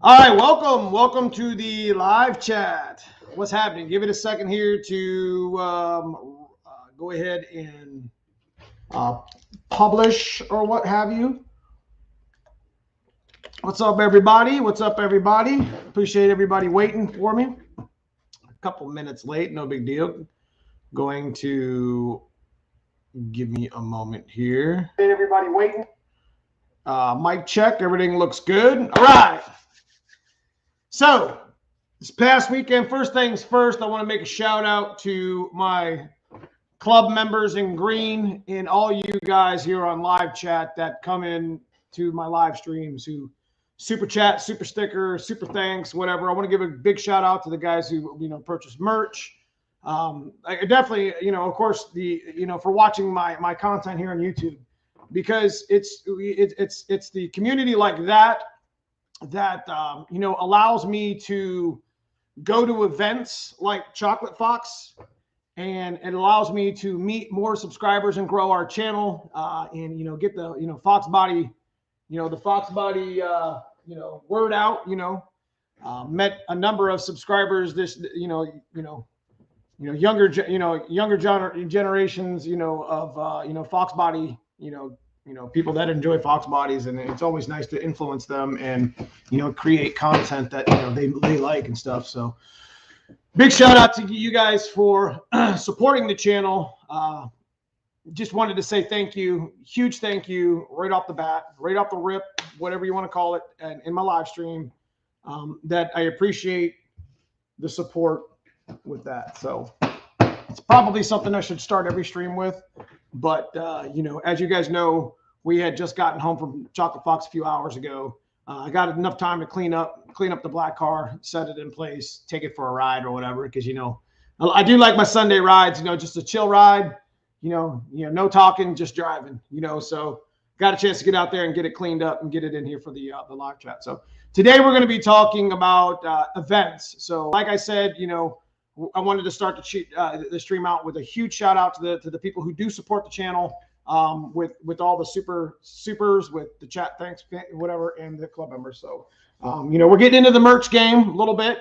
All right, welcome to the live chat. What's happening? Give it a second here to go ahead and uh, publish or what have you. What's up, everybody? What's up, everybody? Appreciate everybody waiting for me. A couple minutes late, no big deal. Going to give me a moment here. Everybody waiting. Mic check. Everything looks good. All right. So this past weekend, first things first, I want to make a shout out to my club members in green and all you guys here on live chat that come in to my live streams who super chat, super sticker, super thanks, whatever. I want to give a big shout out to the guys who purchase merch. I definitely, of course, for watching my content here on YouTube, because it's the community like that allows me to go to events like Chocolate Fox, and it allows me to meet more subscribers and grow our channel, and get the Foxbody, the Foxbody word out. Met a number of subscribers this younger generations of Foxbody, people that enjoy Fox bodies, and it's always nice to influence them and create content that they like and stuff. So big shout out to you guys for supporting the channel. Just wanted to say thank you, huge thank you right off the bat, right off the rip, whatever you want to call it, and in my live stream, that I appreciate the support with that. So it's probably something I should start every stream with, but as you guys know, we had just gotten home from Chocolate Fox a few hours ago. I got enough time to clean up the black car, set it in place, take it for a ride or whatever, because I do like my Sunday rides, just a chill ride, no talking, just driving, so got a chance to get out there and get it cleaned up and get it in here for the live chat. So today we're going to be talking about events. So like I said, I wanted to start the stream out with a huge shout out to the people who do support the channel, with all the supers, with the chat thanks, whatever, and the club members. So we're getting into the merch game a little bit.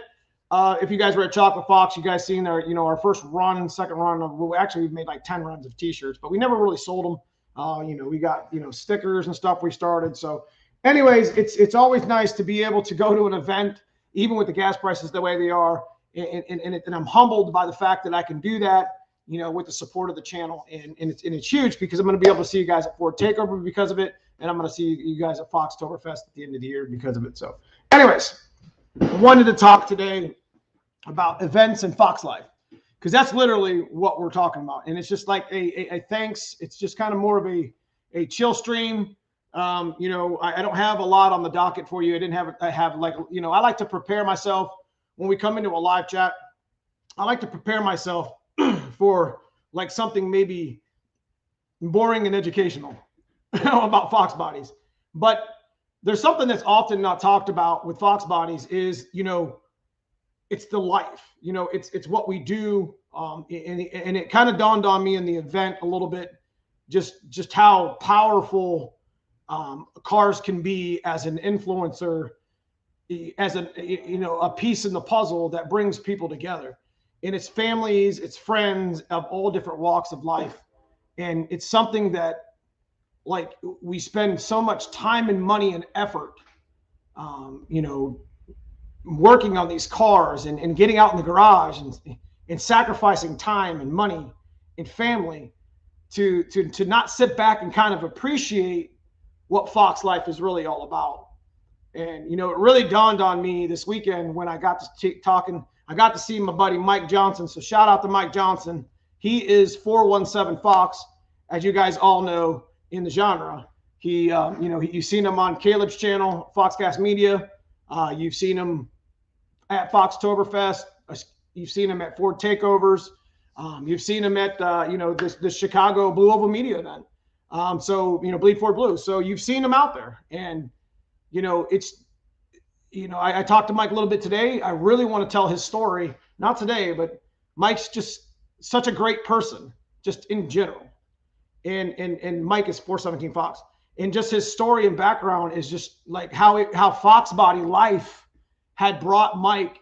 If you guys were at Chocolate Fox, you guys seen our first run, second run of, we've made like 10 runs of t-shirts, but we never really sold them. We got stickers and stuff we started. So anyways, it's always nice to be able to go to an event, even with the gas prices the way they are. And I'm humbled by the fact that I can do that, with the support of the channel, and it's huge, because I'm going to be able to see you guys at Ford Takeover because of it, and I'm going to see you guys at Foxtoberfest at the end of the year because of it. So anyways, I wanted to talk today about events and Foxlife, because that's literally what we're talking about, and it's just like a thanks. It's just kind of more of a chill stream. I don't have a lot on the docket for you. I like to prepare myself when we come into a live chat. I like to prepare myself for like something maybe boring and educational about Fox bodies. But there's something that's often not talked about with Fox bodies is, it's the life, it's what we do. And it kind of dawned on me in the event a little bit, just how powerful cars can be as an influencer, as a piece in the puzzle that brings people together. And it's families, it's friends of all different walks of life. And it's something that, like, we spend so much time and money and effort, working on these cars and getting out in the garage and sacrificing time and money and family to not sit back and kind of appreciate what Fox life is really all about. And, it really dawned on me this weekend when I got to talking. I got to see my buddy Mike Johnson. So shout out to Mike Johnson. He is 417 Fox, as you guys all know, in the genre. He, you've seen him on Caleb's channel, Foxcast Media. You've seen him at Foxtoberfest. You've seen him at Ford Takeovers. You've seen him at, this Chicago Blue Oval Media event. Bleed Ford Blue. So you've seen him out there. And, I talked to Mike a little bit today. I really want to tell his story. Not today, but Mike's just such a great person, just in general. And Mike is 417 Fox. And just his story and background is just like how Foxbody life had brought Mike,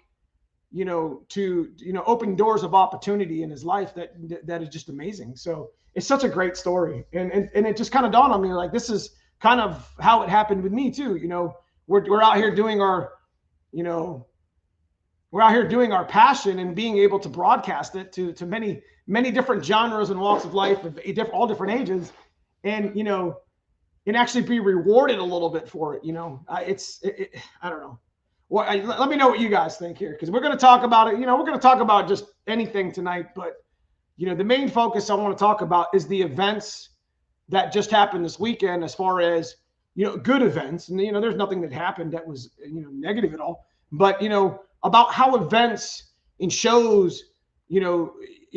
to, open doors of opportunity in his life that is just amazing. So it's such a great story. And it just kind of dawned on me, like, this is kind of how it happened with me too. We're out here doing our, we're out here doing our passion and being able to broadcast it to many, many different genres and walks of life of all different ages. And, and actually be rewarded a little bit for it. I don't know. Well, let me know what you guys think here, because we're going to talk about it. We're going to talk about just anything tonight, but the main focus I want to talk about is the events that just happened this weekend, as far as good events. And there's nothing that happened that was negative at all, but about how events and shows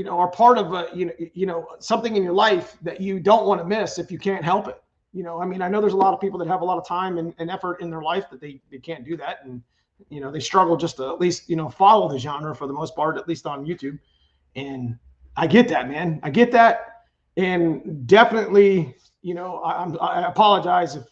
are part of something in your life that you don't want to miss if you can't help it. I know there's a lot of people that have a lot of time and effort in their life that they can't do that, and they struggle just to at least follow the genre for the most part, at least on YouTube. And I get that, man. I get that, and definitely I apologize if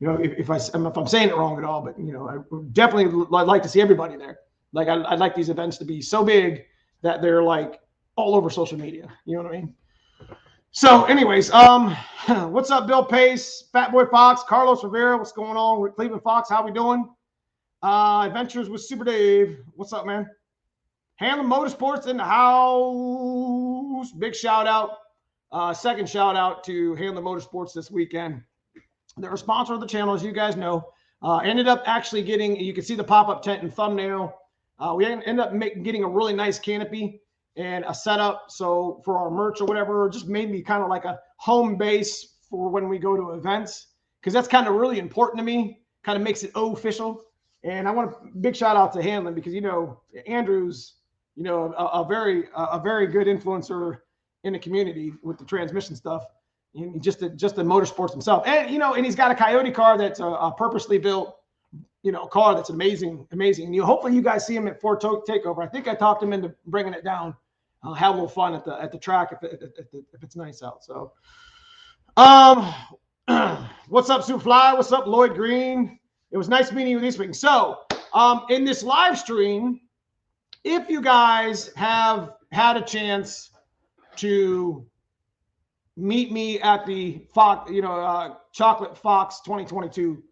if I'm saying it wrong at all, but I would definitely like to see everybody there. Like I'd like these events to be so big that they're like all over social media. You know what I mean? So anyways, what's up, Bill Pace, Fat Boy Fox, Carlos Rivera, what's going on with Cleveland Fox? How we doing? Adventures with Super Dave, what's up, man? Hanlon Motorsports in the house. Big shout out. Second shout out to Hanlon Motorsports this weekend. They're a sponsor of the channel, as you guys know. Ended up actually getting, you can see the pop-up tent and thumbnail. We ended up getting a really nice canopy and a setup, so for our merch or whatever, just made me kind of like a home base for when we go to events, because that's kind of really important to me. Kind of makes it official. And I want a big shout out to Hanlon, because Andrew's a very good influencer in the community with the transmission stuff, and just the motorsports himself. And and he's got a Coyote car that's a purposely built car that's amazing. And hopefully you guys see him at Ford Takeover. I think I talked him into bringing it down. Have a little fun at the track if it's nice out. So, what's up, Superfly? What's up, Lloyd Green? It was nice meeting you this week. So, in this live stream, if you guys have had a chance to meet me at the Fox, Chocolate Fox 2022,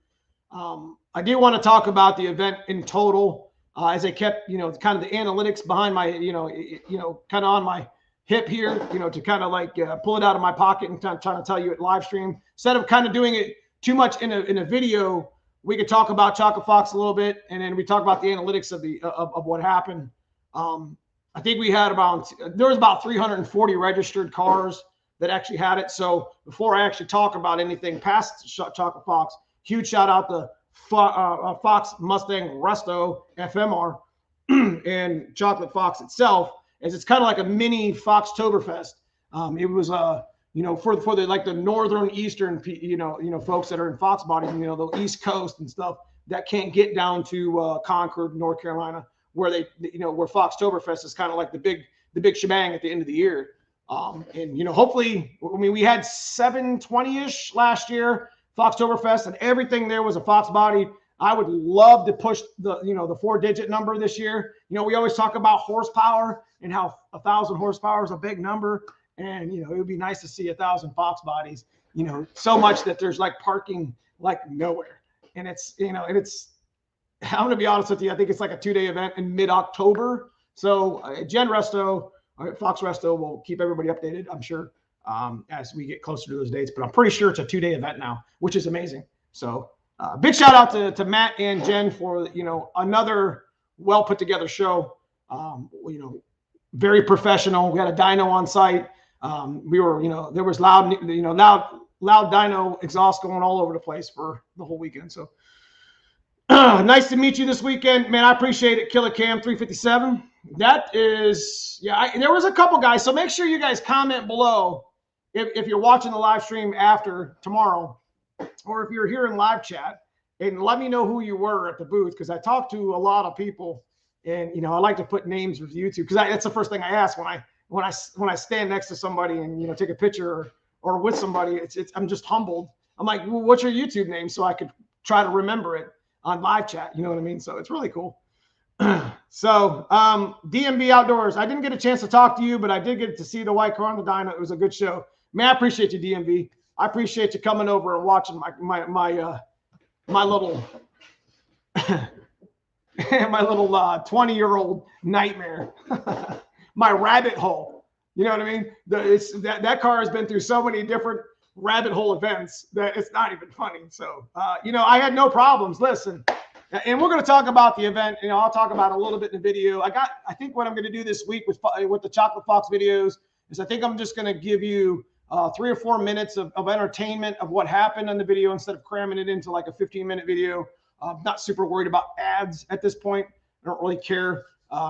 I do want to talk about the event in total. As I kept, kind of the analytics behind my, kind of on my hip here, to kind of like pull it out of my pocket and kind of trying to tell you at live stream. Instead of kind of doing it too much in a video, we could talk about Chocolate Fox a little bit, and then we talk about the analytics of what happened. I think we had there was about 340 registered cars that actually had it. So before I actually talk about anything past Chocolate Fox, huge shout out to Fox Mustang Resto FMR and Chocolate Fox itself, as it's kind of like a mini Foxtoberfest. It was for the like the northern eastern folks that are in Foxbody, the East Coast and stuff that can't get down to Concord, North Carolina, where where Foxtoberfest is kind of like the big shebang at the end of the year. And hopefully, we had 720-ish last year, Foxtoberfest, and everything there was a Foxbody. I would love to push the 4-digit number this year. We always talk about horsepower and how 1,000 horsepower is a big number, and it would be nice to see 1,000 Foxbodies. So much that there's like parking like nowhere, and it's I'm gonna be honest with you. I think it's like a 2-day event in mid-October. So Gen Resto, Fox Resto will keep everybody updated, I'm sure, as we get closer to those dates. But I'm pretty sure it's a 2-day event now, which is amazing. So big shout out to Matt and Jen for another well put together show. Very professional. We had a dyno on site. We were there was loud dyno exhaust going all over the place for the whole weekend. So nice to meet you this weekend, man. I appreciate it. Killer Cam 357. That is, there was a couple guys. So make sure you guys comment below if you're watching the live stream after tomorrow, or if you're here in live chat, and let me know who you were at the booth, because I talked to a lot of people, and I like to put names with YouTube, because that's the first thing I ask when I stand next to somebody and take a picture or with somebody. I'm just humbled. I'm like, well, what's your YouTube name, so I could try to remember it. on live chat. You know what I mean? So it's really cool. So DMV Outdoors, I didn't get a chance to talk to you, but I did get to see the white car on the dyno. It was a good show. Man, I appreciate you, DMV. I appreciate you coming over and watching my little my little 20-year-old nightmare. My rabbit hole. You know what I mean? That car has been through so many different rabbit hole events that it's not even funny. So you know, I had no problems. Listen. And we're going to talk about the event. You know, I'll talk about it a little bit in the video. I think what I'm going to do this week with the Chocolate Fox videos is I think I'm just going to give you 3 or 4 minutes of entertainment of what happened in the video instead of cramming it into like a 15-minute video. I'm not super worried about ads at this point. I don't really care,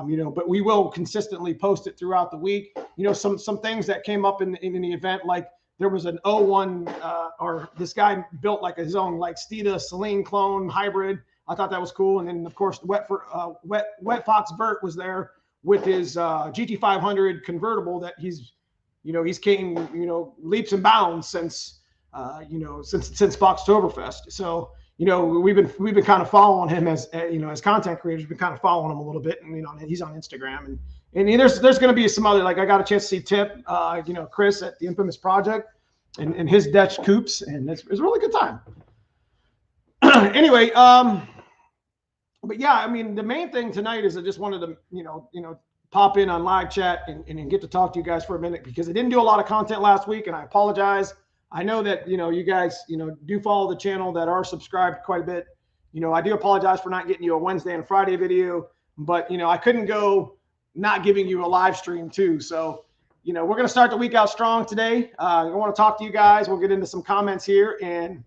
you know, but we will consistently post it throughout the week. You know, some things that came up in the event, like there was an 01 or this guy built like his own like Steeda Celine clone hybrid. I thought that was cool. And then, of course, Wet Fox Vert was there with his GT500 convertible that he's came, you know, leaps and bounds since Foxtoberfest. So, you know, we've been kind of following him as content creators. We've been kind of following him a little bit, and you know, he's on Instagram, and there's going to be some other, like I got a chance to see Tip, you know, Chris at the Infamous Project, and his Dutch Coops, and it's a really good time. Anyway, but yeah, I mean, the main thing tonight is I just wanted to, you know, pop in on live chat and get to talk to you guys for a minute, because I didn't do a lot of content last week, and I apologize. I know that, you know, you guys, you know, do follow the channel, that are subscribed quite a bit. You know, I do apologize for not getting you a Wednesday and Friday video, but, you know, I couldn't go not giving you a live stream too. So, you know, we're going to start the week out strong today. I want to talk to you guys. We'll get into some comments here, and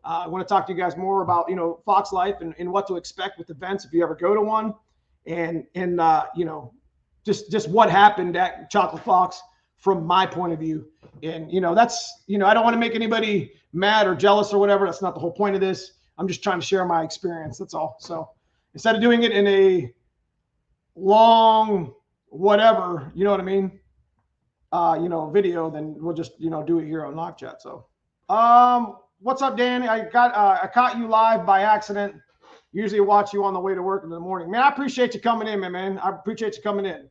I want to talk to you guys more about, you know, Foxlife and what to expect with events if you ever go to one, and you know, just what happened at Chocolate Fox from my point of view. And, you know, that's, you know, I don't want to make anybody mad or jealous or whatever. That's not the whole point of this. I'm just trying to share my experience. That's all. So instead of doing it in a long whatever, you know what I mean, you know, video, then we'll just, you know, do it here on live chat. So what's up, Danny? I caught you live by accident. Usually watch you on the way to work in the morning. Man, I appreciate you coming in, man. I appreciate you coming in.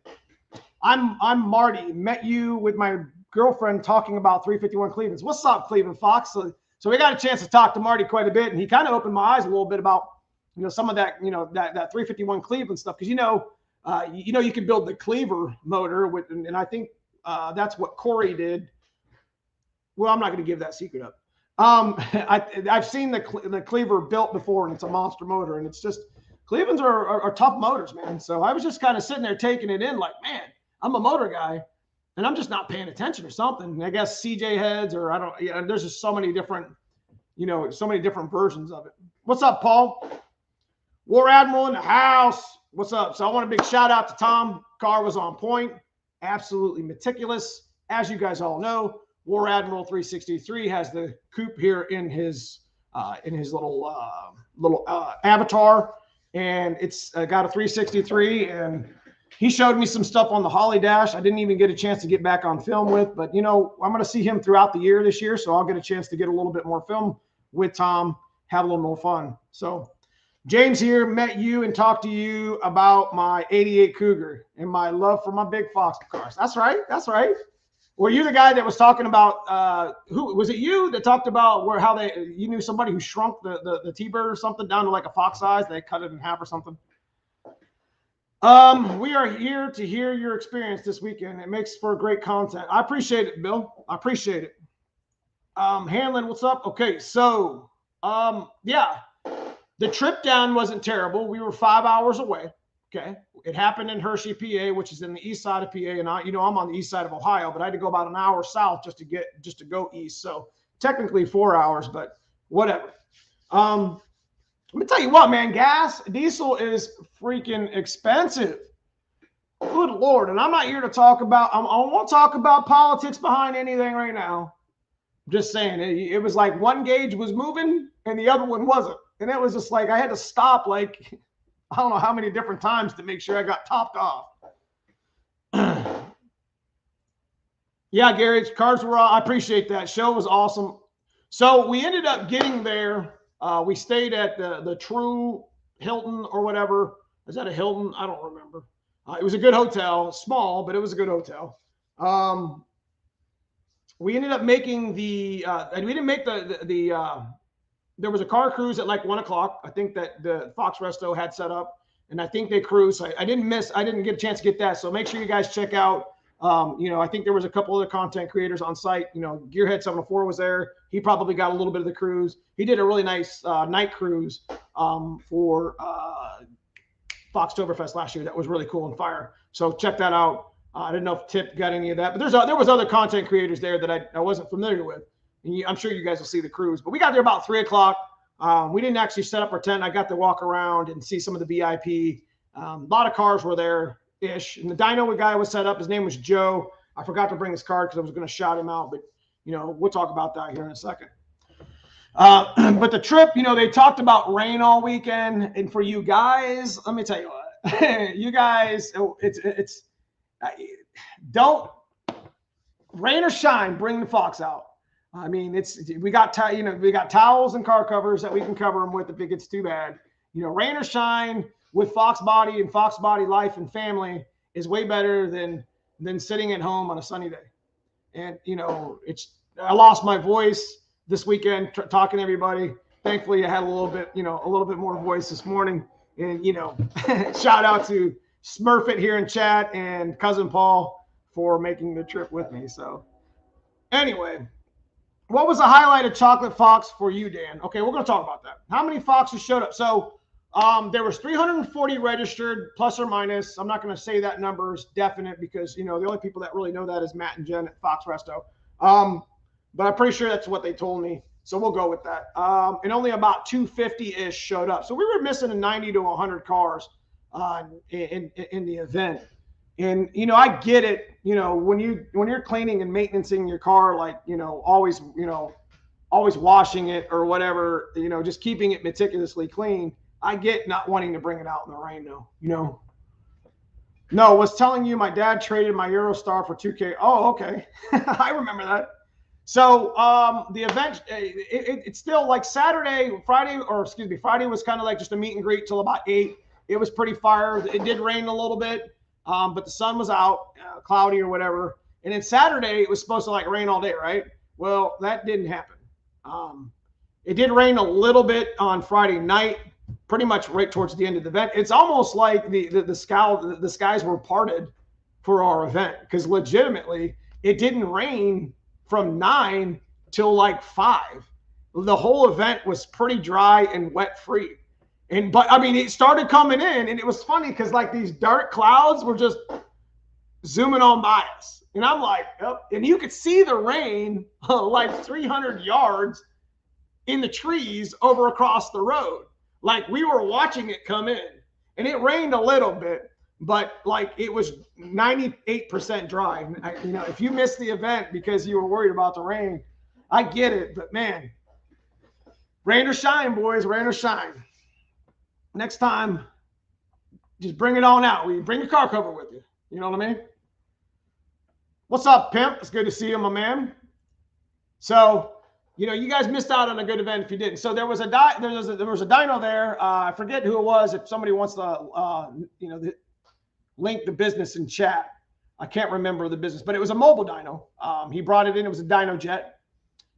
I'm Marty. Met you with my girlfriend talking about 351 Cleveland's. What's up, Cleveland Fox? So we got a chance to talk to Marty quite a bit, and he kind of opened my eyes a little bit about, you know, some of that, you know, that 351 Cleveland stuff, because you know, you can build the cleaver motor with, and I think that's what Corey did. Well, I'm not going to give that secret up. I've seen the cleaver built before, and it's a monster motor, and it's just, Cleveland's are tough motors, man. So I was just kind of sitting there taking it in, like, man, I'm a motor guy, and I'm just not paying attention or something. I guess CJ heads, or I don't, yeah, there's just so many different, you know, so many different versions of it. What's up, Paul? War Admiral in the house. What's up? So I want a big shout out to Tom. Car was on point, absolutely meticulous. As you guys all know, War Admiral 363 has the coupe here in his little avatar, and it's got a 363, and he showed me some stuff on the Holly Dash I didn't even get a chance to get back on film with, but, you know, I'm going to see him throughout the year this year, so I'll get a chance to get a little bit more film with Tom, have a little more fun. So James here, met you and talked to you about my 88 Cougar and my love for my big Fox cars. That's right. That's right. Were you the guy that was talking about, who was it, you that talked about you knew somebody who shrunk the T-Bird or something down to like a Fox size? They cut it in half or something. We are here to hear your experience this weekend. It makes for great content. I appreciate it, Bill. I appreciate it. Hanlon, what's up? Okay, so yeah, the trip down wasn't terrible. We were 5 hours away. Okay, it happened in Hershey, PA, which is in the east side of PA, and I'm on the east side of Ohio, but I had to go about an hour south just to go east. So technically 4 hours, but whatever. Let me tell you what, man, diesel is freaking expensive. Good Lord. And I'm not here to talk about, I won't talk about politics behind anything right now. I'm just saying, it was like one gauge was moving and the other one wasn't. And it was just like, I had to stop like, I don't know how many different times to make sure I got topped off. Yeah, Gary, cars were, I appreciate that. Show was awesome. So we ended up getting there We stayed at the True Hilton or whatever. Is that a Hilton? I don't remember. It was a good hotel, small, but it was a good hotel. We ended up making and we didn't make there was a car cruise at like 1 o'clock. I think that the Fox Resto had set up, and I think they cruised. I didn't get a chance to get that. So make sure you guys check out. I think there was a couple other content creators on site. Gearhead 704 was there. He probably got a little bit of the cruise. He did a really nice night cruise for Foxtoberfest last year. That was really cool and fire. So check that out. I didn't know if Tip got any of that, but there was other content creators there that I wasn't familiar with. And I'm sure you guys will see the cruise. But we got there about 3 o'clock. We didn't actually set up our tent. I got to walk around and see some of the VIP. A lot of cars were there-ish. And the dyno guy was set up. His name was Joe. I forgot to bring his card because I was going to shout him out. But, we'll talk about that here in a second. But the trip, they talked about rain all weekend. And for you guys, let me tell you what. You guys, don't rain or shine, bring the Fox out. I mean, we got towels and car covers that we can cover them with if it gets too bad. Rain or shine with Foxbody and Foxbody life and family is way better than sitting at home on a sunny day. And I lost my voice this weekend talking to everybody. Thankfully, I had a little bit more voice this morning. And shout out to Smurfit here in chat and cousin Paul for making the trip with me. So anyway. What was the highlight of Chocolate Fox for you, Dan? Okay, we're going to talk about that. How many Foxes showed up? So there was 340 registered, plus or minus. I'm not going to say that number is definite because, the only people that really know that is Matt and Jen at Fox Resto. But I'm pretty sure that's what they told me. So we'll go with that. And only about 250-ish showed up. So we were missing 90 to 100 cars in the event. And, I get it, when you're cleaning and maintaining your car, like, always washing it or whatever, just keeping it meticulously clean. I get not wanting to bring it out in the rain though, No, was telling you my dad traded my Eurostar for 2K. Oh, okay. I remember that. So the event, it's still like Friday was kind of like just a meet and greet till about 8. It was pretty fire. It did rain a little bit. But the sun was out, cloudy or whatever. And then Saturday, it was supposed to rain all day, right? Well, that didn't happen. It did rain a little bit on Friday night, pretty much right towards the end of the event. It's almost like the skies were parted for our event because legitimately it didn't rain from 9 till 5. The whole event was pretty dry and wet free. But I mean, it started coming in, and it was funny because these dark clouds were just zooming on by us, and I'm like, oh, and you could see the rain 300 yards in the trees over across the road. We were watching it come in, and it rained a little bit, but it was 98% dry. If you missed the event because you were worried about the rain, I get it, but man, rain or shine, boys, rain or shine. Next time, just bring it on out. Bring your car cover with you. You know what I mean? What's up, pimp? It's good to see you, my man. So, you guys missed out on a good event if you didn't. So there was a dyno there. I forget who it was. If somebody wants to, link the business in chat. I can't remember the business, but it was a mobile dyno. He brought it in. It was a dyno jet.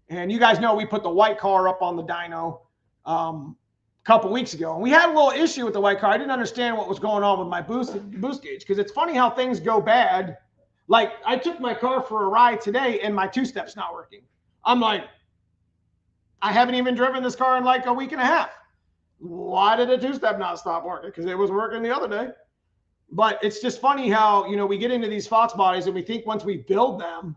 And you guys know we put the white car up on the dyno. Couple weeks ago, and we had a little issue with the white car. I didn't understand what was going on with my boost gauge because it's funny how things go bad. I took my car for a ride today and my 2-step's not working. I'm like, I haven't even driven this car in a week and a half. Why did the 2-step not stop working? Because it was working the other day. But it's just funny how we get into these Fox bodies and we think once we build them,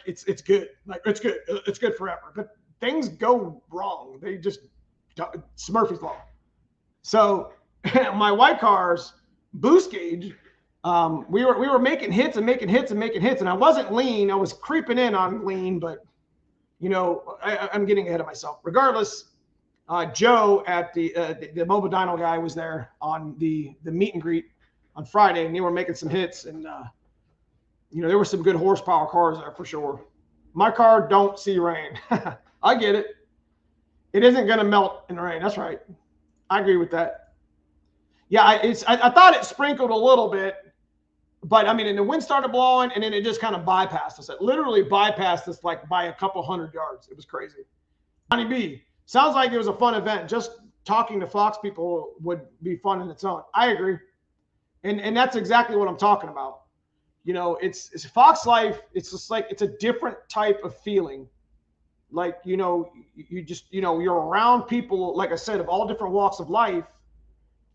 it's good, it's good forever. But things go wrong. They just Smurfy's Law. So my white car's boost gauge, we were making hits, and I wasn't lean. I was creeping in on lean, but I'm getting ahead of myself. Regardless, Joe at the mobile dyno guy was there on the meet and greet on Friday, and they were making some hits, and there were some good horsepower cars there for sure. My car don't see rain. I get it. It isn't going to melt in the rain. That's right. I agree with that. Yeah, I thought it sprinkled a little bit, but I mean, and the wind started blowing, and then it just kind of bypassed us. It literally bypassed us like by a couple 100 yards. It was crazy. Johnny B, sounds like it was a fun event. Just talking to Fox people would be fun in its own. I agree. And that's exactly what I'm talking about. You know, it's Foxlife. It's just like, it's a different type of feeling. Like, you know, you just, you know, you're around people, like I said, of all different walks of life.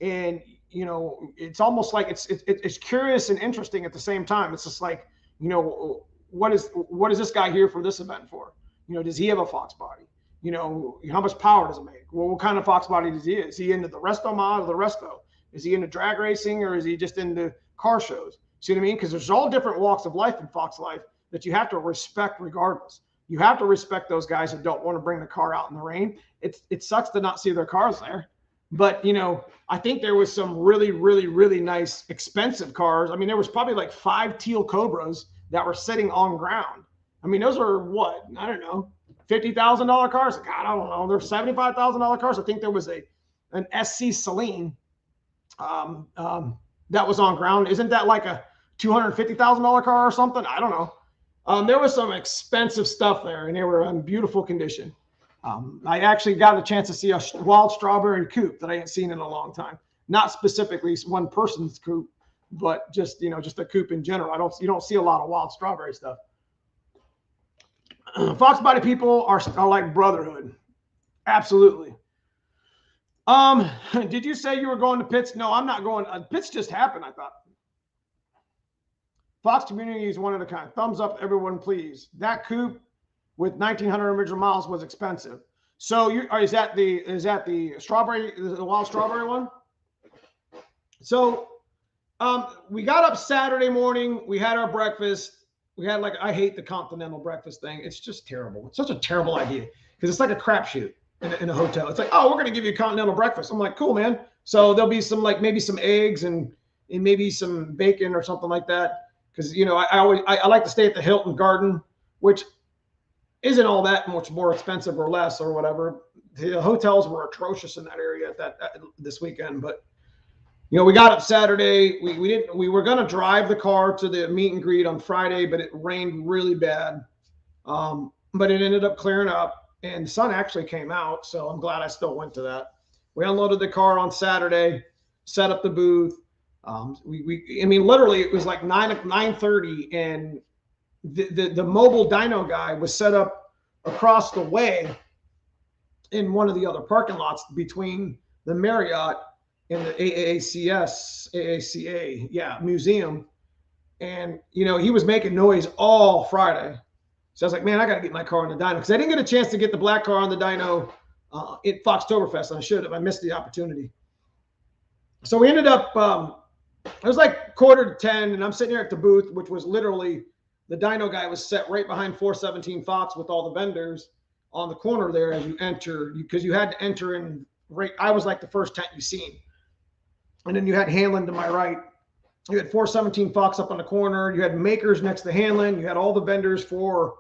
And, you know, it's almost like it's curious and interesting at the same time. It's just like, you know, what is this guy here for this event for? You know, does he have a Foxbody? You know, how much power does it make? Well, what kind of Foxbody does he? Is he into the resto mod or the resto? Is he into drag racing, or is he just into car shows? See what I mean? Because there's all different walks of life in Fox Life that you have to respect regardless. You have to respect those guys that don't want to bring the car out in the rain. It sucks to not see their cars there. But, you know, I think there was some really, really, really nice, expensive cars. I mean, there was probably like 5 teal Cobras that were sitting on ground. I mean, those are what? I don't know, $50,000 cars. God, I don't know. They're $75,000 cars. I think there was an SC Celine that was on ground. Isn't that like a $250,000 car or something? I don't know. There was some expensive stuff there, and they were in beautiful condition. I actually got a chance to see a wild strawberry coupe that I hadn't seen in a long time. Not specifically one person's coupe, but just, you know, just a coupe in general. You don't see a lot of wild strawberry stuff. Foxbody people are like brotherhood. Absolutely. Did you say you were going to pits? No, I'm not going. Pits just happened, I thought. Fox community is one of a kind. Thumbs up, everyone, please. That coupe with 1,900 original miles was expensive. So is that the strawberry, the wild strawberry one? So we got up Saturday morning. We had our breakfast. We had, like, I hate the continental breakfast thing. It's just terrible. It's such a terrible idea because it's like a crapshoot in a hotel. It's like, oh, we're going to give you a continental breakfast. I'm like, cool, man. So there'll be some, like, maybe some eggs and maybe some bacon or something like that. Because, you know, I like to stay at the Hilton Garden, which isn't all that much more expensive or less or whatever. The hotels were atrocious in that area this weekend. But, you know, we got up Saturday. We were going to drive the car to the meet and greet on Friday, but it rained really bad. But it ended up clearing up, and the sun actually came out. So I'm glad I still went to that. We unloaded the car on Saturday, set up the booth. I mean, literally it was like 9:30, and the mobile dyno guy was set up across the way in one of the other parking lots between the Marriott and the AACA museum. And, you know, he was making noise all Friday. So I was like, man, I got to get my car on the dyno, because I didn't get a chance to get the black car on the dyno at Foxtoberfest, and I should have. I missed the opportunity. So we ended up, it was like 9:45, and I'm sitting here at the booth, which was literally, the dyno guy was set right behind 417 Fox with all the vendors on the corner there as you enter, because you had to enter in right. I was like the first tent you seen. And then you had Hanlon to my right. You had 417 Fox up on the corner. You had Makers next to Hanlon. You had all the vendors for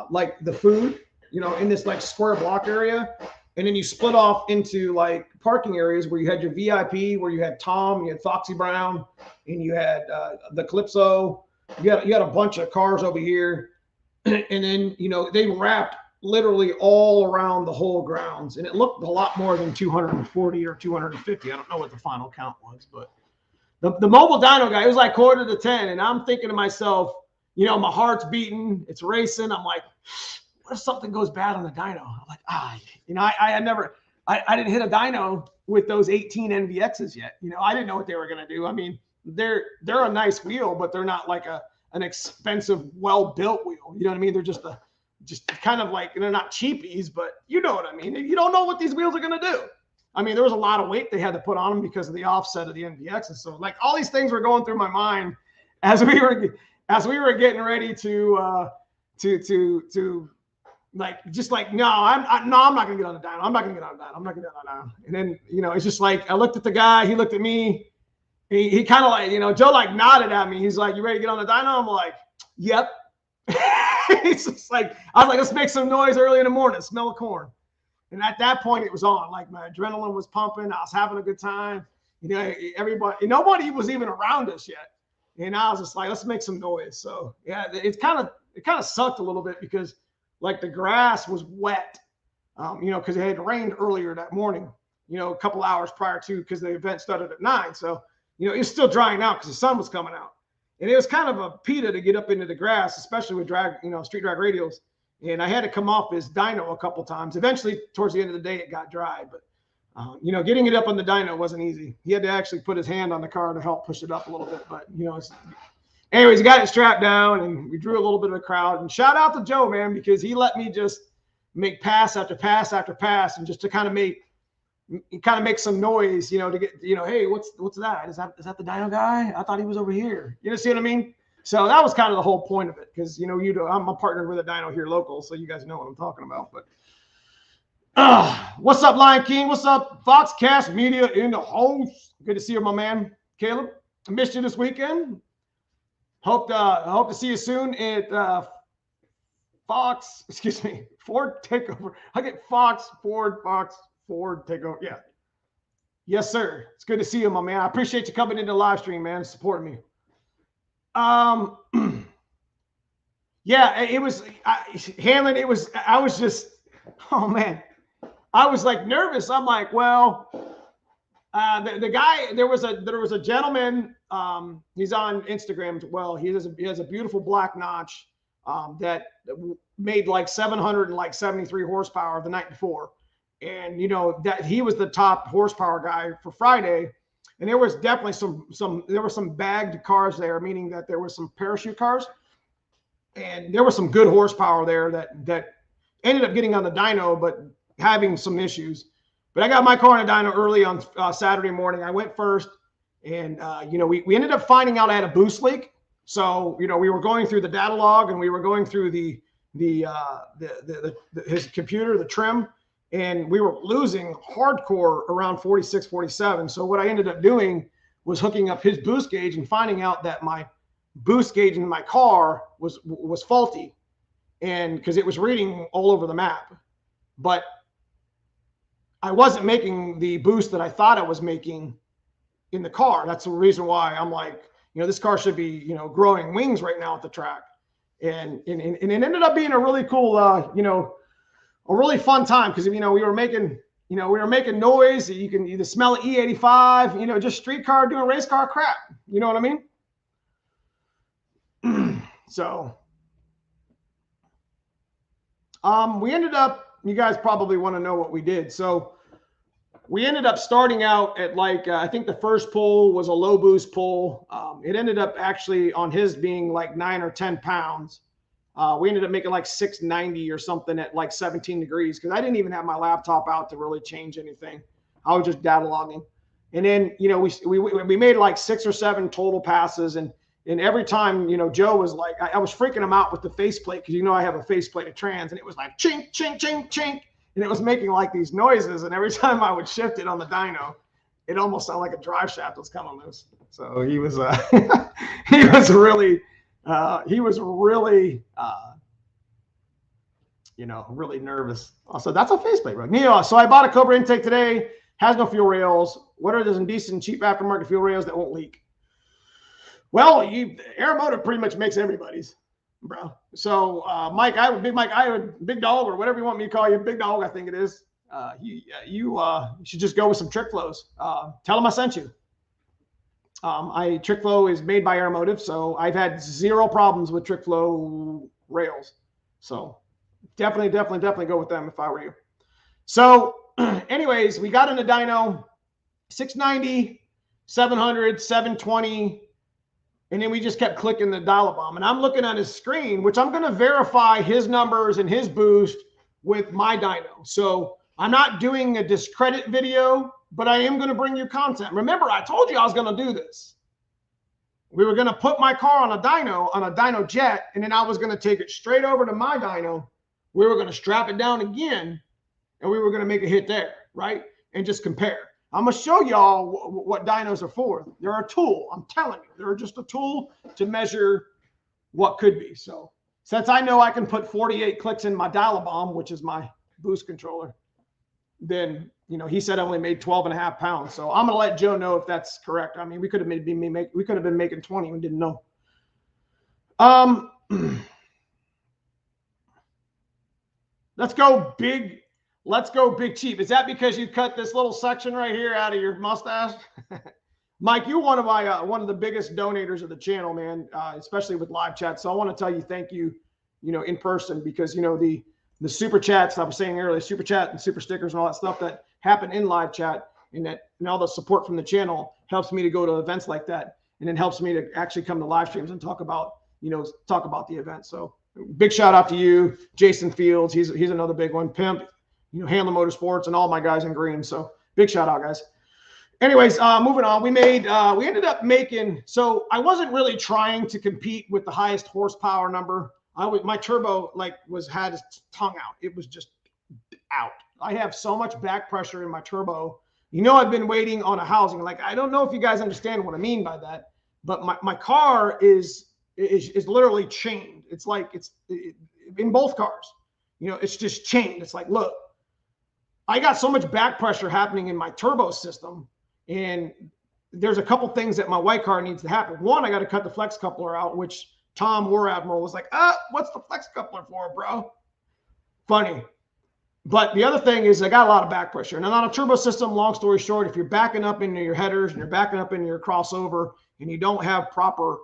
like the food, you know, in this like square block area. And then you split off into like parking areas where you had your VIP, where you had Tom, you had Foxy Brown, and you had the Calypso. You had a bunch of cars over here. And then, you know, they wrapped literally all around the whole grounds, and it looked a lot more than 240 or 250. I don't know what the final count was, but the mobile dyno guy, it was like 9:45, and I'm thinking to myself, you know, my heart's beating, it's racing. I'm like, what if something goes bad on the dyno? I'm like, you know, I didn't hit a dyno with those 18 NVXs yet. You know, I didn't know what they were going to do. I mean, they're a nice wheel, but they're not like an expensive, well-built wheel. You know what I mean? They're just kind of like, they're not cheapies, but you know what I mean? You don't know what these wheels are going to do. I mean, there was a lot of weight they had to put on them because of the offset of the NVXs. So like all these things were going through my mind as we were getting ready to like, just like, no, I'm not going to get on the dyno. I'm not going to get on the dyno. I'm not going to get on the dyno. And then, you know, it's just like, I looked at the guy, he looked at me. He kind of like, you know, Joe like nodded at me. He's like, you ready to get on the dyno? I'm like, yep. It's just like, I was like, let's make some noise early in the morning, smell of corn. And at that point, it was on. Like my adrenaline was pumping. I was having a good time. You know, nobody was even around us yet. And I was just like, let's make some noise. So yeah, it kind of sucked a little bit because like the grass was wet, you know, because it had rained earlier that morning, you know, a couple hours prior to, because the event started at 9. So, you know, it's still drying out because the sun was coming out. And it was kind of a pita to get up into the grass, especially with drag, you know, street drag radials. And I had to come off this dyno a couple times. Eventually, towards the end of the day, it got dry. But, you know, getting it up on the dyno wasn't easy. He had to actually put his hand on the car to help push it up a little bit. But, you know, anyways, he got it strapped down, and we drew a little bit of a crowd. And shout out to Joe, man, because he let me just make pass after pass after pass, and just to kind of make some noise, you know, to get, you know, hey, what's that? Is that the dyno guy? I thought he was over here. You know, see what I mean? So that was kind of the whole point of it, because, you know, I'm a partner with a dyno here local, so you guys know what I'm talking about. But what's up, Lion King? What's up, Foxcast Media in the house? Good to see you, my man, Caleb. I missed you this weekend. Hope to see you soon at Ford Takeover. I get Ford Takeover. Yeah. Yes, sir. It's good to see you, my man. I appreciate you coming into the live stream, man, supporting me. Yeah, it was Hamlin. I was just, oh man, I was like nervous. I'm like, well, the guy, there was a gentleman, he's on Instagram as well. He has a beautiful black notch, that made like 773 horsepower the night before. And, you know, that he was the top horsepower guy for Friday. And there was definitely some bagged cars there, meaning that there was some parachute cars, and there was some good horsepower there that ended up getting on the dyno, but having some issues. But I got my car on a dyno early on Saturday morning. I went first, and you know, we ended up finding out I had a boost leak. So, you know, we were going through the data log, and we were going through his computer, the trim, and we were losing hardcore around 46, 47. So what I ended up doing was hooking up his boost gauge and finding out that my boost gauge in my car was faulty, and because it was reading all over the map, but I wasn't making the boost that I thought I was making in the car. That's the reason why I'm like, you know, this car should be, you know, growing wings right now at the track. And it ended up being a really cool, you know, a really fun time, because, you know, we were making noise. You can either smell E85, you know, just street car doing race car crap. You know what I mean? So, we ended up, you guys probably want to know what we did. So we ended up starting out at like, I think the first pull was a low boost pull. It ended up actually on his being like 9 or 10 pounds. We ended up making like 690 or something at like 17 degrees, because I didn't even have my laptop out to really change anything. I was just data logging. And then, you know, we made like 6 or 7 total passes. And every time, you know, Joe was like, I was freaking him out with the faceplate, because, you know, I have a faceplate of trans, and it was like chink, chink, chink, chink. And it was making like these noises. And every time I would shift it on the dyno, it almost sounded like a drive shaft was coming loose. So he was, he was really, you know, really nervous. Also, that's a faceplate, right? Neo, so I bought a Cobra intake today. Has no fuel rails. What are those decent, cheap aftermarket fuel rails that won't leak? Well, Aeromotive pretty much makes everybody's, bro. So, Mike, Big Dog, or whatever you want me to call you, Big Dog, I think it is. You should just go with some trick flows. Tell them I sent you. Trick flow is made by Aeromotive, so I've had 0 problems with trick flow rails. So definitely go with them if I were you. So anyways, we got in the dyno, 690, 700, 720, and then we just kept clicking the dial bomb. And I'm looking on his screen, which I'm going to verify his numbers and his boost with my dyno. So I'm not doing a discredit video, but I am going to bring you content. Remember, I told you I was going to do this. We were going to put my car on a dyno jet, and then I was going to take it straight over to my dyno. We were going to strap it down again, and we were going to make a hit there, right? And just compare. I'm going to show y'all what dynos are for. They're a tool. I'm telling you, they're just a tool to measure what could be. So since I know I can put 48 clicks in my dial bomb, which is my boost controller, then, you know, he said I only made 12.5 pounds. So I'm going to let Joe know if that's correct. I mean, we could have been making 20 and didn't know. Let's go big. Let's go big cheap. Is that because you cut this little section right here out of your mustache? Mike, you're one of the biggest donators of the channel, man, especially with live chat. So I want to tell you thank you, you know, in person, because, you know, the super chats I was saying earlier, super chat and super stickers and all that stuff that happen in live chat, and all the support from the channel helps me to go to events like that, and it helps me to actually come to live streams and talk about the event. So big shout out to you, Jason Fields. He's another big one. Pimp, you know, Handler Motorsports, and all my guys in green. So big shout out, guys. Anyways, moving on. We ended up making. So I wasn't really trying to compete with the highest horsepower number. My turbo had its tongue out. It was just out. I have so much back pressure in my turbo. You know, I've been waiting on a housing. Like, I don't know if you guys understand what I mean by that, but my car is literally chained. It's like in both cars. You know, it's just chained. It's like, look, I got so much back pressure happening in my turbo system, and there's a couple things that my white car needs to happen. One, I got to cut the flex coupler out, which Tom War Admiral was like, what's the flex coupler for, bro? Funny. But the other thing is I got a lot of back pressure. And on a turbo system, long story short, if you're backing up into your headers and you're backing up into your crossover and you don't have proper,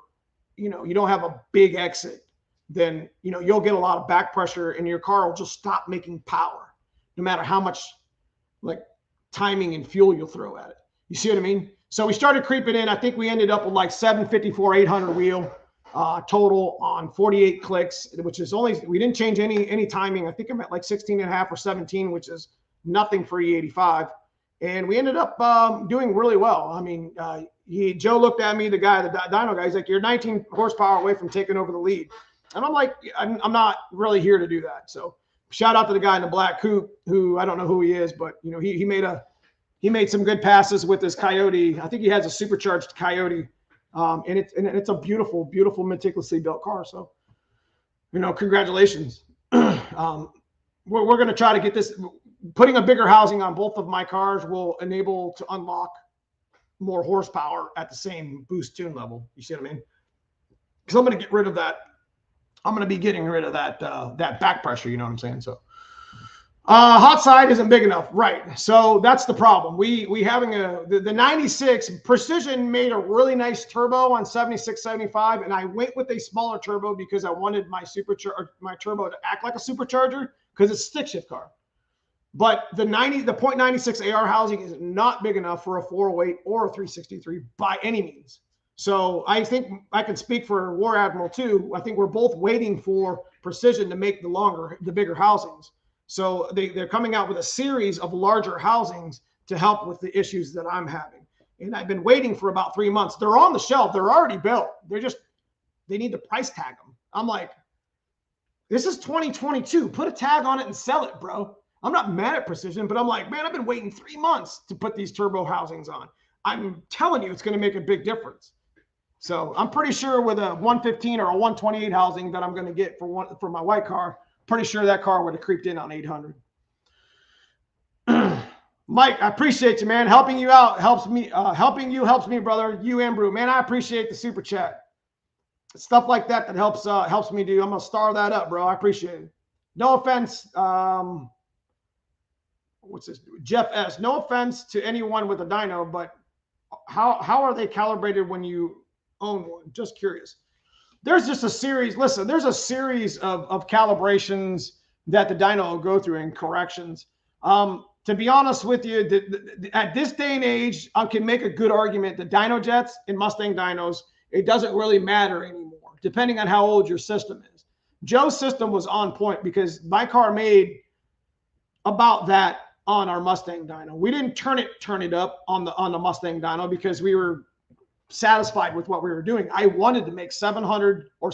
you know, you don't have a big exit, then, you know, you'll get a lot of back pressure and your car will just stop making power, no matter how much like timing and fuel you'll throw at it. You see what I mean? So we started creeping in. I think we ended up with like 754, 800 wheel total on 48 clicks, which is we didn't change any timing. I think I'm at like 16.5 or 17, which is nothing for E85. And we ended up doing really well. I mean, Joe looked at me, the dyno guy, he's like, you're 19 horsepower away from taking over the lead. And I'm like, I'm not really here to do that. So shout out to the guy in the black coupe, who I don't know who he is, but you know, he made some good passes with his Coyote. I think he has a supercharged Coyote, and it's a beautiful, beautiful, meticulously built car. So, you know, congratulations. We're going to try to get this. Putting a bigger housing on both of my cars will enable to unlock more horsepower at the same boost tune level. You see what I mean? Because I'm going to get rid of that. I'm going to be getting rid of that that back pressure. You know what I'm saying? So. Hot side isn't big enough, right? So that's the problem. We having the 96 Precision made a really nice turbo on 76, 75, and I went with a smaller turbo because I wanted my turbo to act like a supercharger because it's a stick shift car. But the .96 AR housing is not big enough for a 408 or a 363 by any means. So I think I can speak for War Admiral too. I think we're both waiting for Precision to make the bigger housings. So they're coming out with a series of larger housings to help with the issues that I'm having. And I've been waiting for about 3 months. They're on the shelf. They're already built. They need to price tag them. I'm like, this is 2022. Put a tag on it and sell it, bro. I'm not mad at Precision, but I'm like, man, I've been waiting 3 months to put these turbo housings on. I'm telling you, it's going to make a big difference. So I'm pretty sure with a 115 or a 128 housing that I'm going to get for my white car, pretty sure that car would have creeped in on 800. Mike, I appreciate you, man. Helping you out helps me. Helping you helps me, brother. You and Brew, man. I appreciate the super chat. Stuff like that helps me do. I'm gonna star that up, bro. I appreciate it. No offense. What's this? Jeff S. No offense to anyone with a dyno, but how are they calibrated when you own one? Just curious. There's just a series. Listen, there's a series of calibrations that the dyno will go through and corrections. To be honest with you, at this day and age, I can make a good argument that dyno jets and Mustang dynos, it doesn't really matter anymore, depending on how old your system is. Joe's system was on point because my car made about that on our Mustang dyno. We didn't turn it up on the Mustang dyno because we were satisfied with what we were doing. I wanted to make 700 or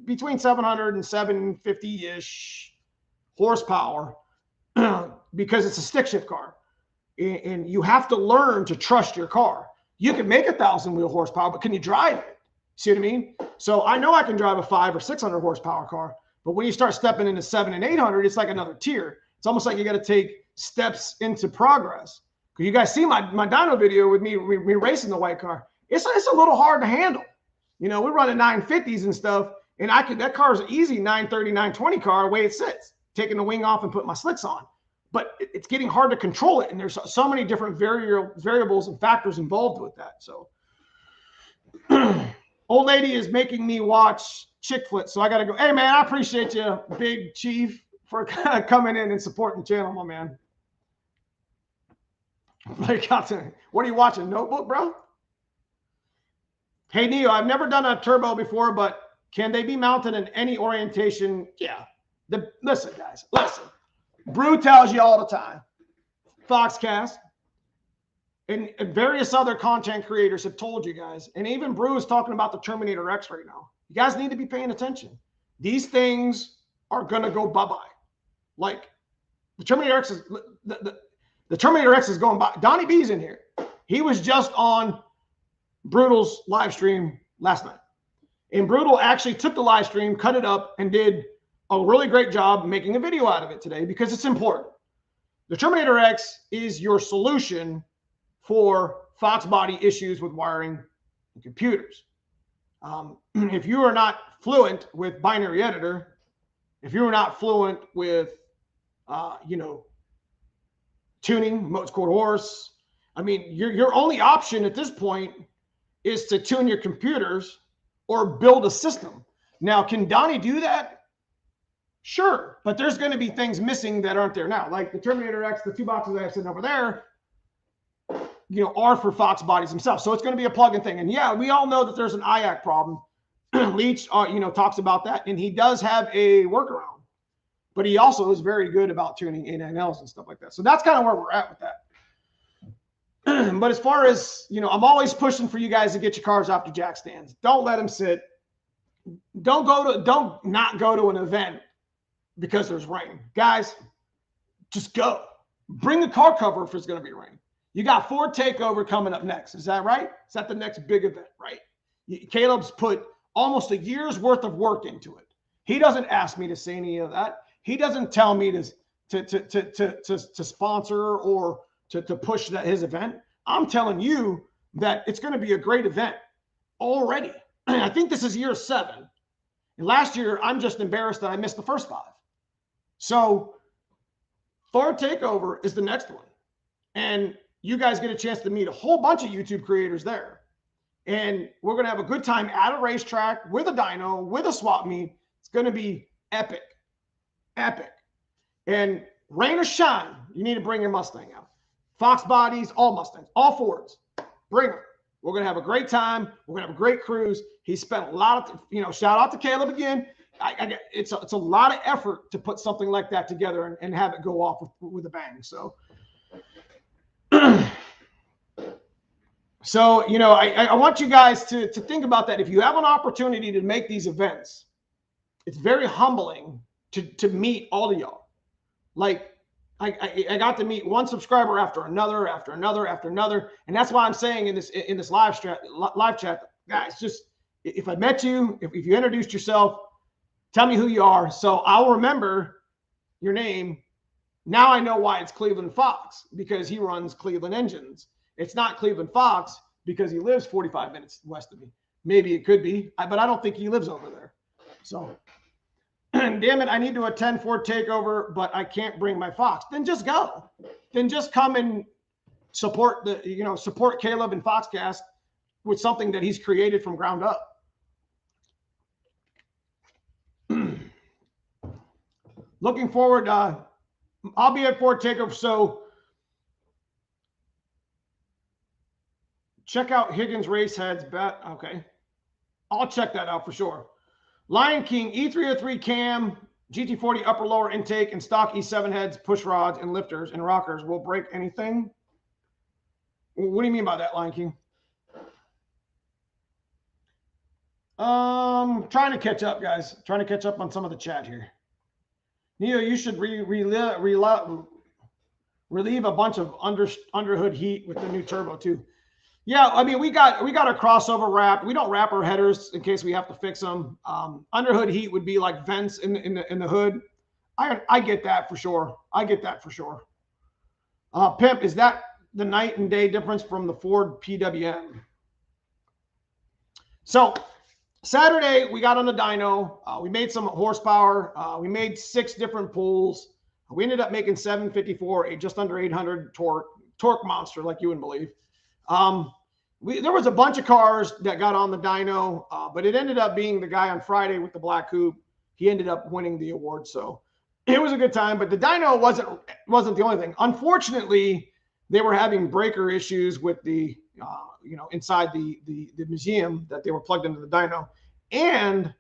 between 700 and 750-ish horsepower because it's a stick shift car, and you have to learn to trust your car. You can make 1,000 wheel horsepower, but can you drive it? See what I mean? So I know I can drive a 500 or 600 horsepower car, but when you start stepping into 700 and 800, it's like another tier. It's almost like you got to take steps into progress. Because you guys see my dyno video with me racing the white car. It's a little hard to handle. You know, we're running 950s and stuff, and that car is an easy 930, 920 car the way it sits, taking the wing off and putting my slicks on. But it's getting hard to control it, and there's so many different variables and factors involved with that. So, old lady is making me watch chick flicks, so I got to go. Hey, man, I appreciate you, Big Chief, for coming in and supporting the channel, my man. What are you watching, Notebook, bro? Hey, Neo, I've never done a turbo before, but can they be mounted in any orientation? Yeah. Listen, guys, listen. Brew tells you all the time. Foxcast and various other content creators have told you guys, and even Brew is talking about the Terminator X right now. You guys need to be paying attention. These things are going to go bye-bye. Like the Terminator X is the Terminator X is going by. Donnie B's in here. He was just on Brutal's live stream last night. And Brutal actually took the live stream, cut it up, and did a really great job making a video out of it today because it's important. The Terminator X is your solution for Foxbody issues with wiring and computers. If you are not fluent with binary editor, if you are not fluent with, tuning, modes, quarter horse, I mean, your only option at this point is to tune your computers or build a system. Now, can Donnie do that? Sure, but there's going to be things missing that aren't there now. Like the Terminator X, the two boxes I have sitting over there, are for Fox bodies themselves. So it's going to be a plug-in thing. And yeah, we all know that there's an IAC problem. Leach, talks about that, and he does have a workaround. But he also is very good about tuning A9Ls and stuff like that. So that's kind of where we're at with that. But as far as, I'm always pushing for you guys to get your cars off the jack stands. Don't let them sit. Don't not go to an event because there's rain. Guys, just go. Bring a car cover if it's going to be rain. You got Ford Takeover coming up next. Is that right? Is that the next big event, right? Caleb's put almost a year's worth of work into it. He doesn't ask me to say any of that. He doesn't tell me to sponsor or to push his event. I'm telling you that it's going to be a great event already. I think this is year 7. And last year, I'm just embarrassed that I missed the first 5. So Ford Takeover is the next one. And you guys get a chance to meet a whole bunch of YouTube creators there. And we're going to have a good time at a racetrack with a dyno, with a swap meet. It's going to be epic. Epic. And rain or shine, you need to bring your Mustang out. Fox bodies, all Mustangs, all Fords. Bring them. We're going to have a great time. We're going to have a great cruise. He spent a lot of, shout out to Caleb again. It's a lot of effort to put something like that together and have it go off with a bang. So, I want you guys to think about that. If you have an opportunity to make these events, it's very humbling to meet all of y'all. Like, I got to meet one subscriber after another, and that's why I'm saying in this live chat, guys, just if I met you, if you introduced yourself, tell me who you are, so I'll remember your name. Now I know why it's Cleveland Fox, because he runs Cleveland Engines. It's not Cleveland Fox because he lives 45 minutes west of me. Maybe it could be, but I don't think he lives over there. So. Damn it, I need to attend Ford Takeover, but I can't bring my Fox. Then just go. Then just come and support support Caleb and Foxcast with something that he's created from ground up. Looking forward, I'll be at Ford Takeover, so check out Higgins Racehead's bet. Okay. I'll check that out for sure. Lion King, E303 cam, GT40 upper lower intake, and stock E7 heads, push rods, and lifters and rockers will break anything. What do you mean by that, Lion King? Trying to catch up, guys. Trying to catch up on some of the chat here. Neo, you should relieve a bunch of underhood heat with the new turbo too. Yeah, I mean, we got a crossover wrap. We don't wrap our headers in case we have to fix them. Underhood heat would be like vents in the hood. I get that for sure. I get that for sure. Pimp, is that the night and day difference from the Ford PWM? So Saturday, we got on the dyno. We made some horsepower. We made 6 different pulls. We ended up making 754, just under 800 torque monster, like you wouldn't believe. There was a bunch of cars that got on the dyno, but it ended up being the guy on Friday with the black coupe. He ended up winning the award. So it was a good time, but the dyno wasn't the only thing. Unfortunately, they were having breaker issues with the inside the museum that they were plugged into the dyno, and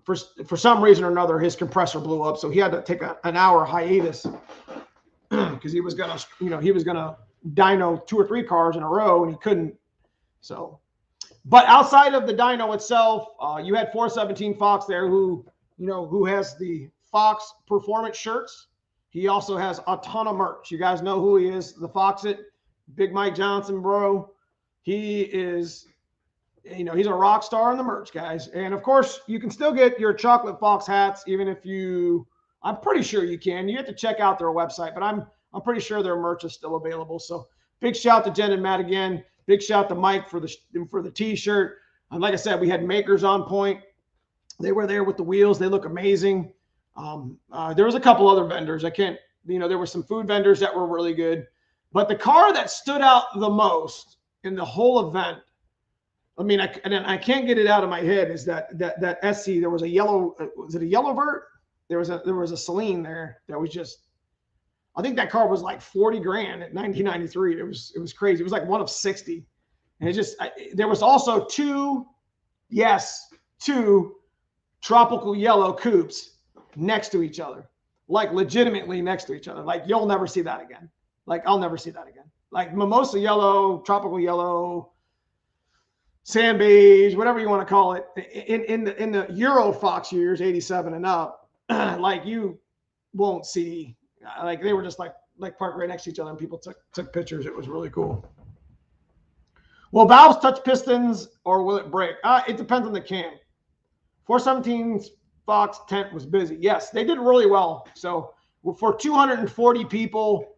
for some reason or another, his compressor blew up, so he had to take an hour hiatus because he was gonna dyno 2 or 3 cars in a row, and he couldn't. So, but outside of the dyno itself, you had 417 Fox there, who has the Fox performance shirts. He also has a ton of merch. You guys know who he is, the Foxit, Big Mike Johnson, bro. He is, he's a rock star in the merch, guys. And of course, you can still get your chocolate Fox hats, even if I'm pretty sure you can. You have to check out their website, but I'm pretty sure their merch is still available. So big shout to Jen and Matt again. Big shout to Mike for the t-shirt. And like I said, we had makers on point. They were there with the wheels. They look amazing. There was a couple other vendors. There were some food vendors that were really good. But the car that stood out the most in the whole event, I can't get it out of my head, is that SC. There was a yellow. Was it a yellow vert? There was a Celine there that was just. I think that car was like 40 grand at 1993. It was crazy. It was like one of 60, and there was also two tropical yellow coupes next to each other, like legitimately next to each other. Like you'll never see that again. Like I'll never see that again. Like mimosa yellow, tropical yellow, sand beige, whatever you want to call it, in the Euro Fox years, 87 and up, like you won't see. Like they were just like parked right next to each other, and people took pictures. It was really cool. Will valves touch pistons or will it break? It depends on the cam. 417's Fox tent was busy. Yes, they did really well. So for 240 people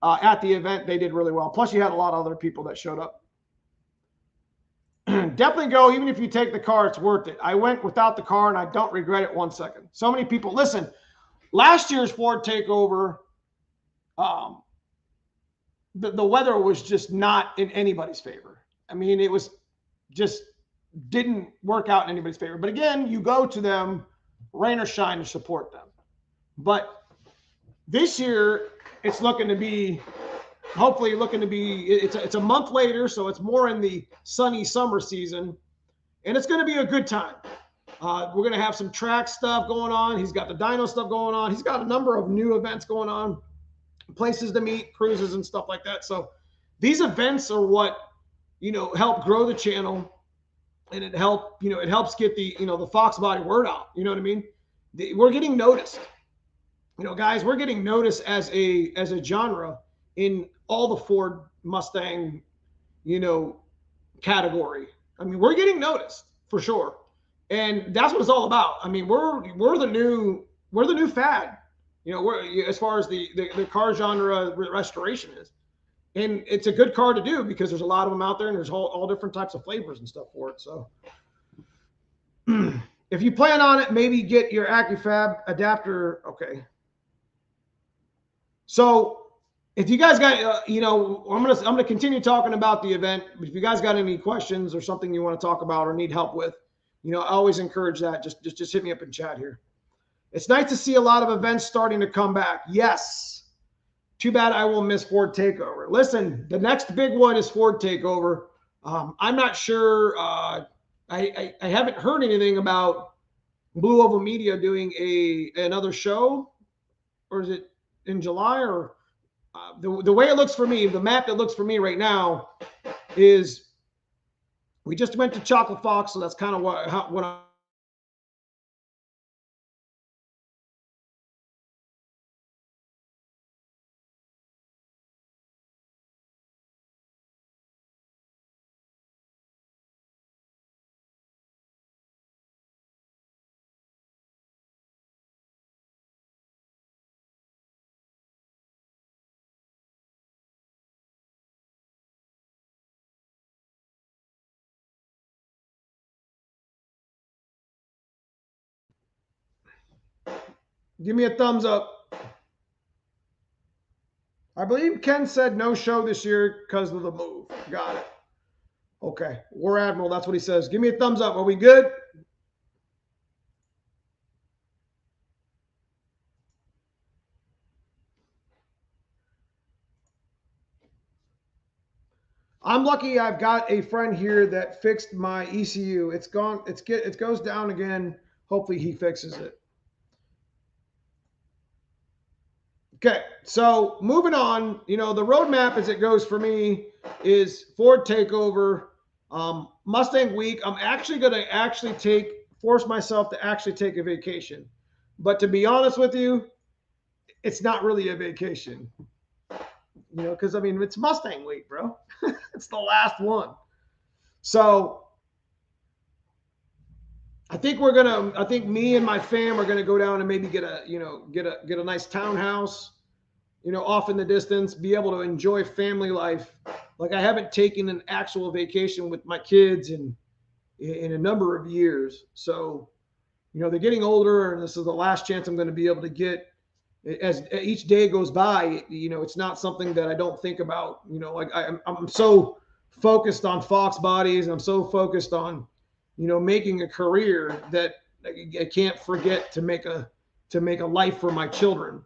at the event, they did really well. Plus, you had a lot of other people that showed up. Definitely go. Even if you take the car, it's worth it. I went without the car, and I don't regret it 1 second. So many people. Listen, last year's Ford Takeover, the weather was just not in anybody's favor. I mean, it was just didn't work out in anybody's favor. But again, you go to them, rain or shine, to support them. But this year, it's hopefully looking to be, it's a month later, so it's more in the sunny summer season, and it's going to be a good time. We're going to have some track stuff going on. He's got the dyno stuff going on. He's got a number of new events going on, places to meet, cruises and stuff like that. So these events are what, help grow the channel, and it helps get the Foxbody word out. You know what I mean? We're getting noticed. Guys, we're getting noticed as a genre in all the Ford Mustang, category. I mean, we're getting noticed for sure. And that's what it's all about. I mean, we're the new fad, as far as the car genre restoration is. And it's a good car to do because there's a lot of them out there, and there's all different types of flavors and stuff for it. So if you plan on it, maybe get your AccuFab adapter. Okay. So if you guys got, I'm gonna continue talking about the event. But if you guys got any questions or something you want to talk about or need help with, I always encourage that. Just hit me up in chat here. It's nice to see a lot of events starting to come back. Yes. Too bad I will miss Ford Takeover. Listen, the next big one is Ford Takeover. I'm not sure. I haven't heard anything about Blue Oval Media doing another show, or is it in July? Or the way it looks for me, the map that looks for me right now is we just went to Chocolate Fox, so that's kind of what I'm Give me a thumbs up. I believe Ken said no show this year because of the move. Got it. Okay. War Admiral, that's what he says. Give me a thumbs up. Are we good? I'm lucky I've got a friend here that fixed my ECU. It's gone. It goes down again. Hopefully he fixes it. Okay, so moving on, the roadmap as it goes for me is Ford takeover, Mustang week. I'm actually going to force myself to actually take a vacation. But to be honest with you, it's not really a vacation, because it's Mustang week, bro. It's the last one. So I think me and my fam are gonna go down and maybe get a nice townhouse, off in the distance, be able to enjoy family life. Like I haven't taken an actual vacation with my kids in a number of years. So, they're getting older, and this is the last chance I'm going to be able to get. As each day goes by, it's not something that I don't think about. Like I'm so focused on Foxbodies, and I'm so focused on making a career that I can't forget to make a life for my children.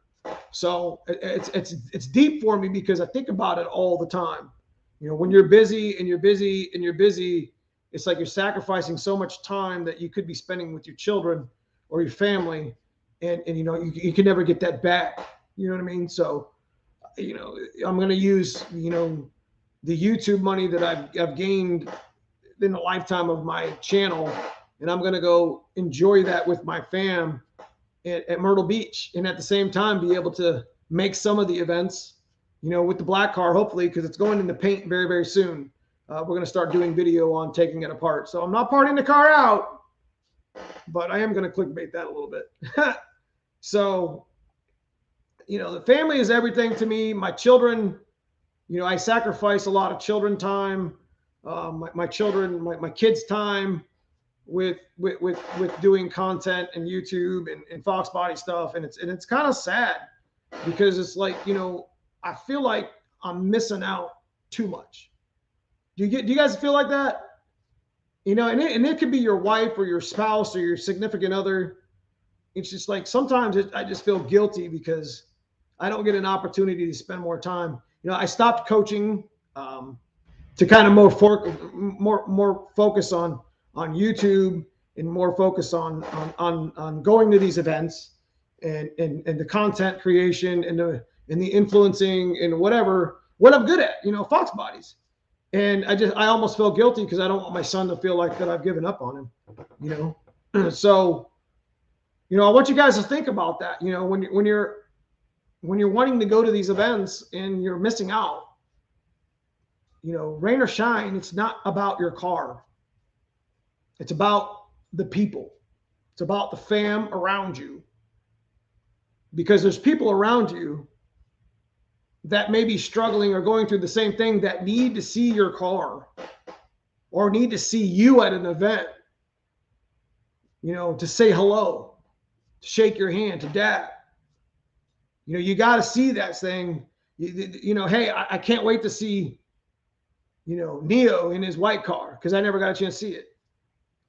So it's deep for me because I think about it all the time. When you're busy, it's like you're sacrificing so much time that you could be spending with your children or your family, and you can never get that back. You know what I mean? So I'm going to use the YouTube money that I've gained in the lifetime of my channel, and I'm going to go enjoy that with my fam at Myrtle Beach, and at the same time be able to make some of the events, with the black car, hopefully, because it's going into paint very, very soon. We're going to start doing video on taking it apart. So I'm not parting the car out, but I am going to clickbait that a little bit. So, the family is everything to me. My children, I sacrifice a lot of children time. My kids' time with doing content and YouTube and Foxbody stuff, and it's kind of sad because it's like I feel like I'm missing out too much. Do you guys feel like that? And it could be your wife or your spouse or your significant other. It's just like sometimes I just feel guilty because I don't get an opportunity to spend more time. I stopped coaching to kind of more focus on YouTube and more focus on going to these events and the content creation and the influencing and what I'm good at, Foxbodies. And I almost feel guilty because I don't want my son to feel like that I've given up on him, So, I want you guys to think about that. When you're wanting to go to these events and you're missing out, rain or shine, it's not about your car. It's about the people. It's about the fam around you. Because there's people around you that may be struggling or going through the same thing that need to see your car or need to see you at an event, to say hello, to shake your hand, to dab. You got to see that thing. Hey, I can't wait to see, Neo in his white car because I never got a chance to see it.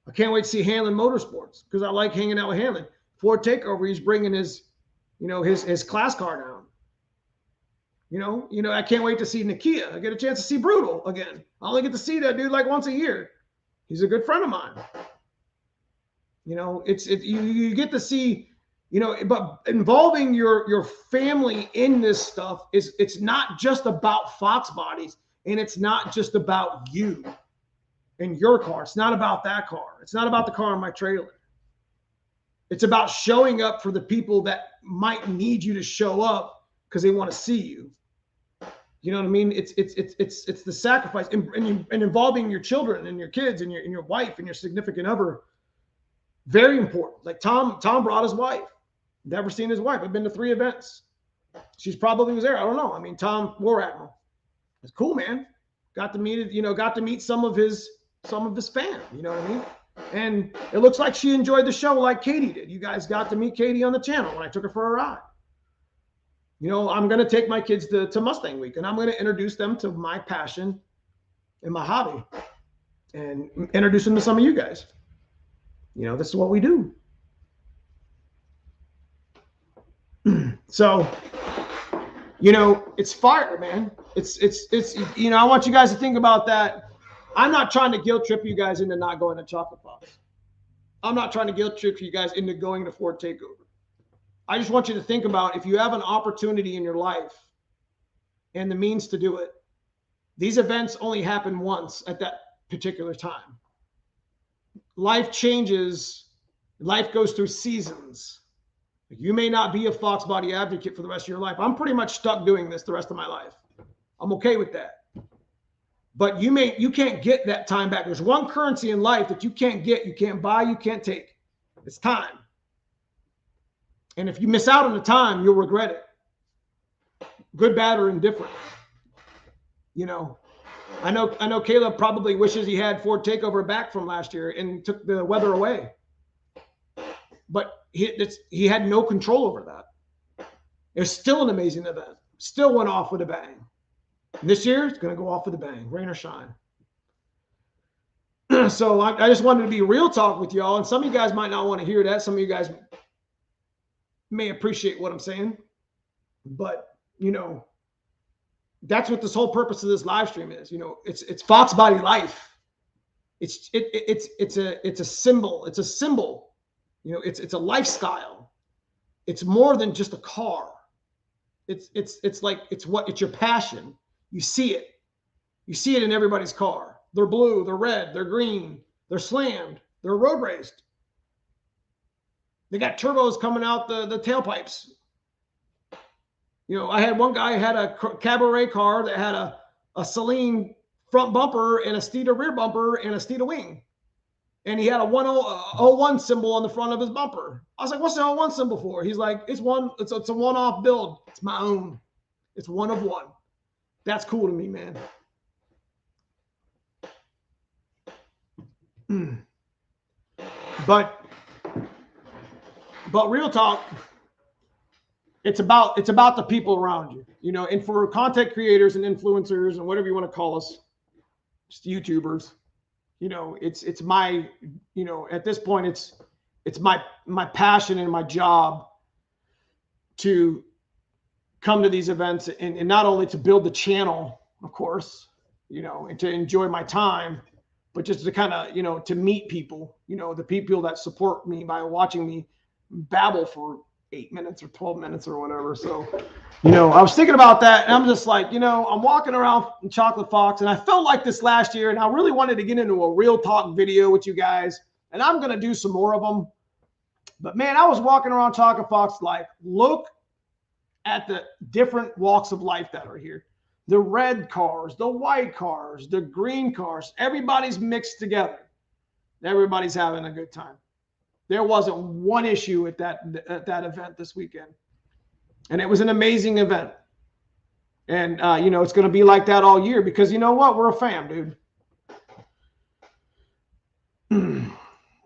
I can't wait to see Hanlon Motorsports because I like hanging out with Hanlon. Ford Takeover, he's bringing his class car down. I can't wait to see Nakia. I get a chance to see Brutal again. I only get to see that dude like once a year. He's a good friend of mine. You get to see, but involving your family in this stuff it's not just about Foxbodies, and it's not just about you and your car. It's not about that car. It's not about the car in my trailer. It's about showing up for the people that might need you to show up because they want to see you. You know what I mean? It's the sacrifice and involving your children and your kids and your wife and your significant other. Very important. Like Tom brought his wife. Never seen his wife. I've been to 3 events. She's probably was there. I don't know. Tom War Admiral. It's cool, man. Got to meet some of his fam. You know what I mean? And it looks like she enjoyed the show like Katie did. You guys got to meet Katie on the channel when I took her for a ride. You know, I'm going to take my kids to Mustang Week, and I'm going to introduce them to my passion and my hobby and introduce them to some of you guys. You know, this is what we do. So, you know, it's fire, man. It's, you know, I want you guys to think about that. I'm not trying to guilt trip you guys into not going to Chocolate Fox. I'm not trying to guilt trip you guys into going to Ford Takeover. I just want you to think about, if you have an opportunity in your life and the means to do it, these events only happen once at that particular time. Life changes. Life goes through seasons. You may not be a Foxbody advocate for the rest of your life. I'm pretty much stuck doing this the rest of my life. I'm okay with that. But you can't get that time back. There's one currency in life that you can't get, you can't buy, you can't take. It's time. And if you miss out on the time, you'll regret it. Good, bad, or indifferent. You know, I know Caleb probably wishes he had Ford Takeover back from last year and took the weather away. But he had no control over that. It was still an amazing event. Still went off with a bang. And this year, it's going to go off with a bang, rain or shine. So I just wanted to be real talk with y'all. And some of you guys might not want to hear that. Some of you guys may appreciate what I'm saying. But, you know, that's what this whole purpose of this live stream is. You know, it's Foxbody life. It's a symbol. It's a symbol. You know, it's a lifestyle. It's more than just a car. It's your passion. You see it. You see it in everybody's car. They're blue, they're red, they're green, they're slammed, they're road raced. They got turbos coming out the tailpipes. You know, I had one guy had a cabaret car that had a Celine front bumper and a Steeda rear bumper and a Steeda wing. And he had a 101 symbol on the front of his bumper. I was like, what's the 01 symbol for? He's like, it's a one-off build. It's my own. It's one of one. That's cool to me, man. But real talk, it's about the people around you, you know, and for content creators and influencers and whatever you want to call us, just YouTubers. You know, it's my, you know, at this point, it's my passion and my job to come to these events and not only to build the channel, of course, you know, and to enjoy my time, but just to kind of, you know, to meet people, you know, the people that support me by watching me babble for 8 minutes or 12 minutes or whatever. So, you know, I was thinking about that, and I'm just like, you know, I'm walking around in Chocolate Fox, and I felt like this last year, and I really wanted to get into a real talk video with you guys, and I'm going to do some more of them. But man, I was walking around Chocolate Fox like, look at the different walks of life that are here. The red cars, the white cars, the green cars, everybody's mixed together. Everybody's having a good time. There wasn't one issue at that event this weekend. And it was an amazing event. And, you know, it's going to be like that all year because you know what? We're a fam, dude.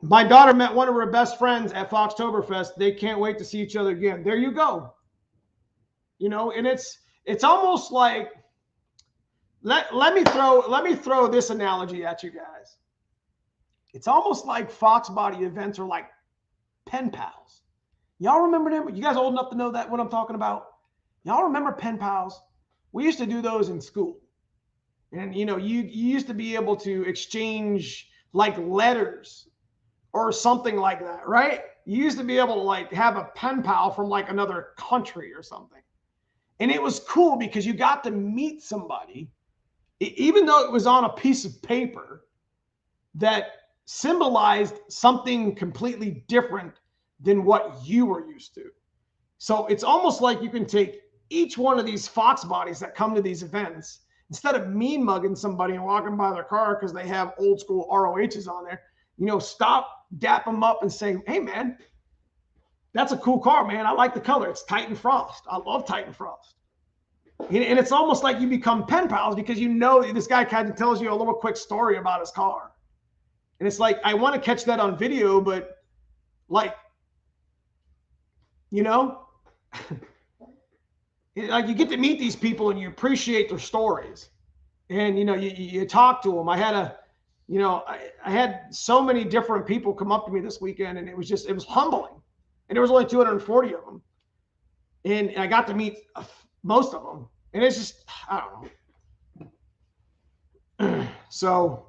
My daughter met one of her best friends at Foxtoberfest. They can't wait to see each other again. There you go. You know, and it's almost like, let me throw this analogy at you guys. It's almost like Foxbody events are like pen pals. Y'all remember them? You guys old enough to know that what I'm talking about? Y'all remember pen pals? We used to do those in school. And, you know, you used to be able to exchange like letters or something like that, right? You used to be able to like have a pen pal from like another country or something. And it was cool because you got to meet somebody, even though it was on a piece of paper that symbolized something completely different than what you were used to. So it's almost like you can take each one of these Foxbodies that come to these events, instead of mean mugging somebody and walking by their car because they have old school ROHs on there, you know, stop, dap them up and say, hey man, that's a cool car, man. I like the color. It's Titan Frost. I love Titan Frost. And it's almost like you become pen pals because you know this guy kind of tells you a little quick story about his car. And it's like, I want to catch that on video, but like, you know, like you get to meet these people and you appreciate their stories, and you know, you talk to them. I had I had so many different people come up to me this weekend, and it was humbling. And there was only 240 of them, and I got to meet most of them, and it's just, I don't know. So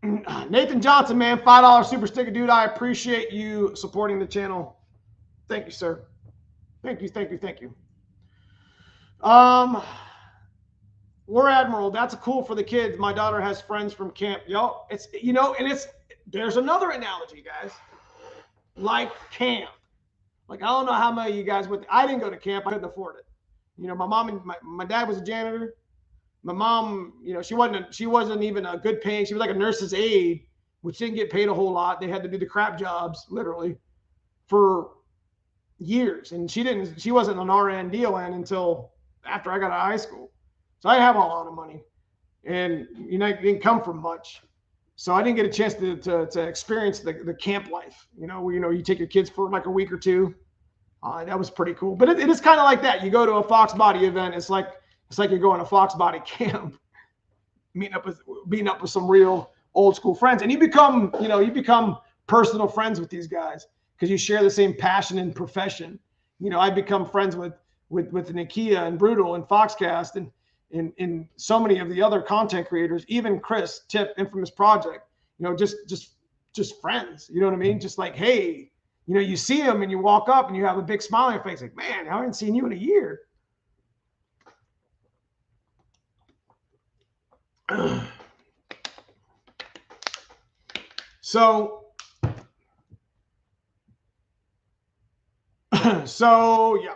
Nathan Johnson, man, $5 super sticker, dude. I appreciate you supporting the channel. Thank you, sir. Thank you. War Admiral, that's cool for the kids. My daughter has friends from camp. Yo, it's, you know, and there's another analogy, guys. Like camp. Like, I don't know how many of you guys went. I didn't go to camp. I couldn't afford it. You know, my mom and my dad was a janitor. My mom, you know, she wasn't even a good paying. She was like a nurse's aide, which didn't get paid a whole lot. They had to do the crap jobs, literally, for years. And she wasn't an RN DON until after I got out of high school. So I have a lot of money, and you know, it didn't come from much. So I didn't get a chance to experience the camp life. You know, where, you know, you take your kids for like a week or two. That was pretty cool. But it is kind of like that. You go to a Foxbody event. It's like you're going to Foxbody camp, meeting up with some real old school friends, and you become personal friends with these guys because you share the same passion and profession. You know, I become friends with Nakia and Brutal and Foxcast and so many of the other content creators, even Chris, Tip, Infamous Project. You know, just friends. You know what I mean? Just like, hey, you know, you see them and you walk up and you have a big smile on your face, like, man, I haven't seen you in a year. So yeah.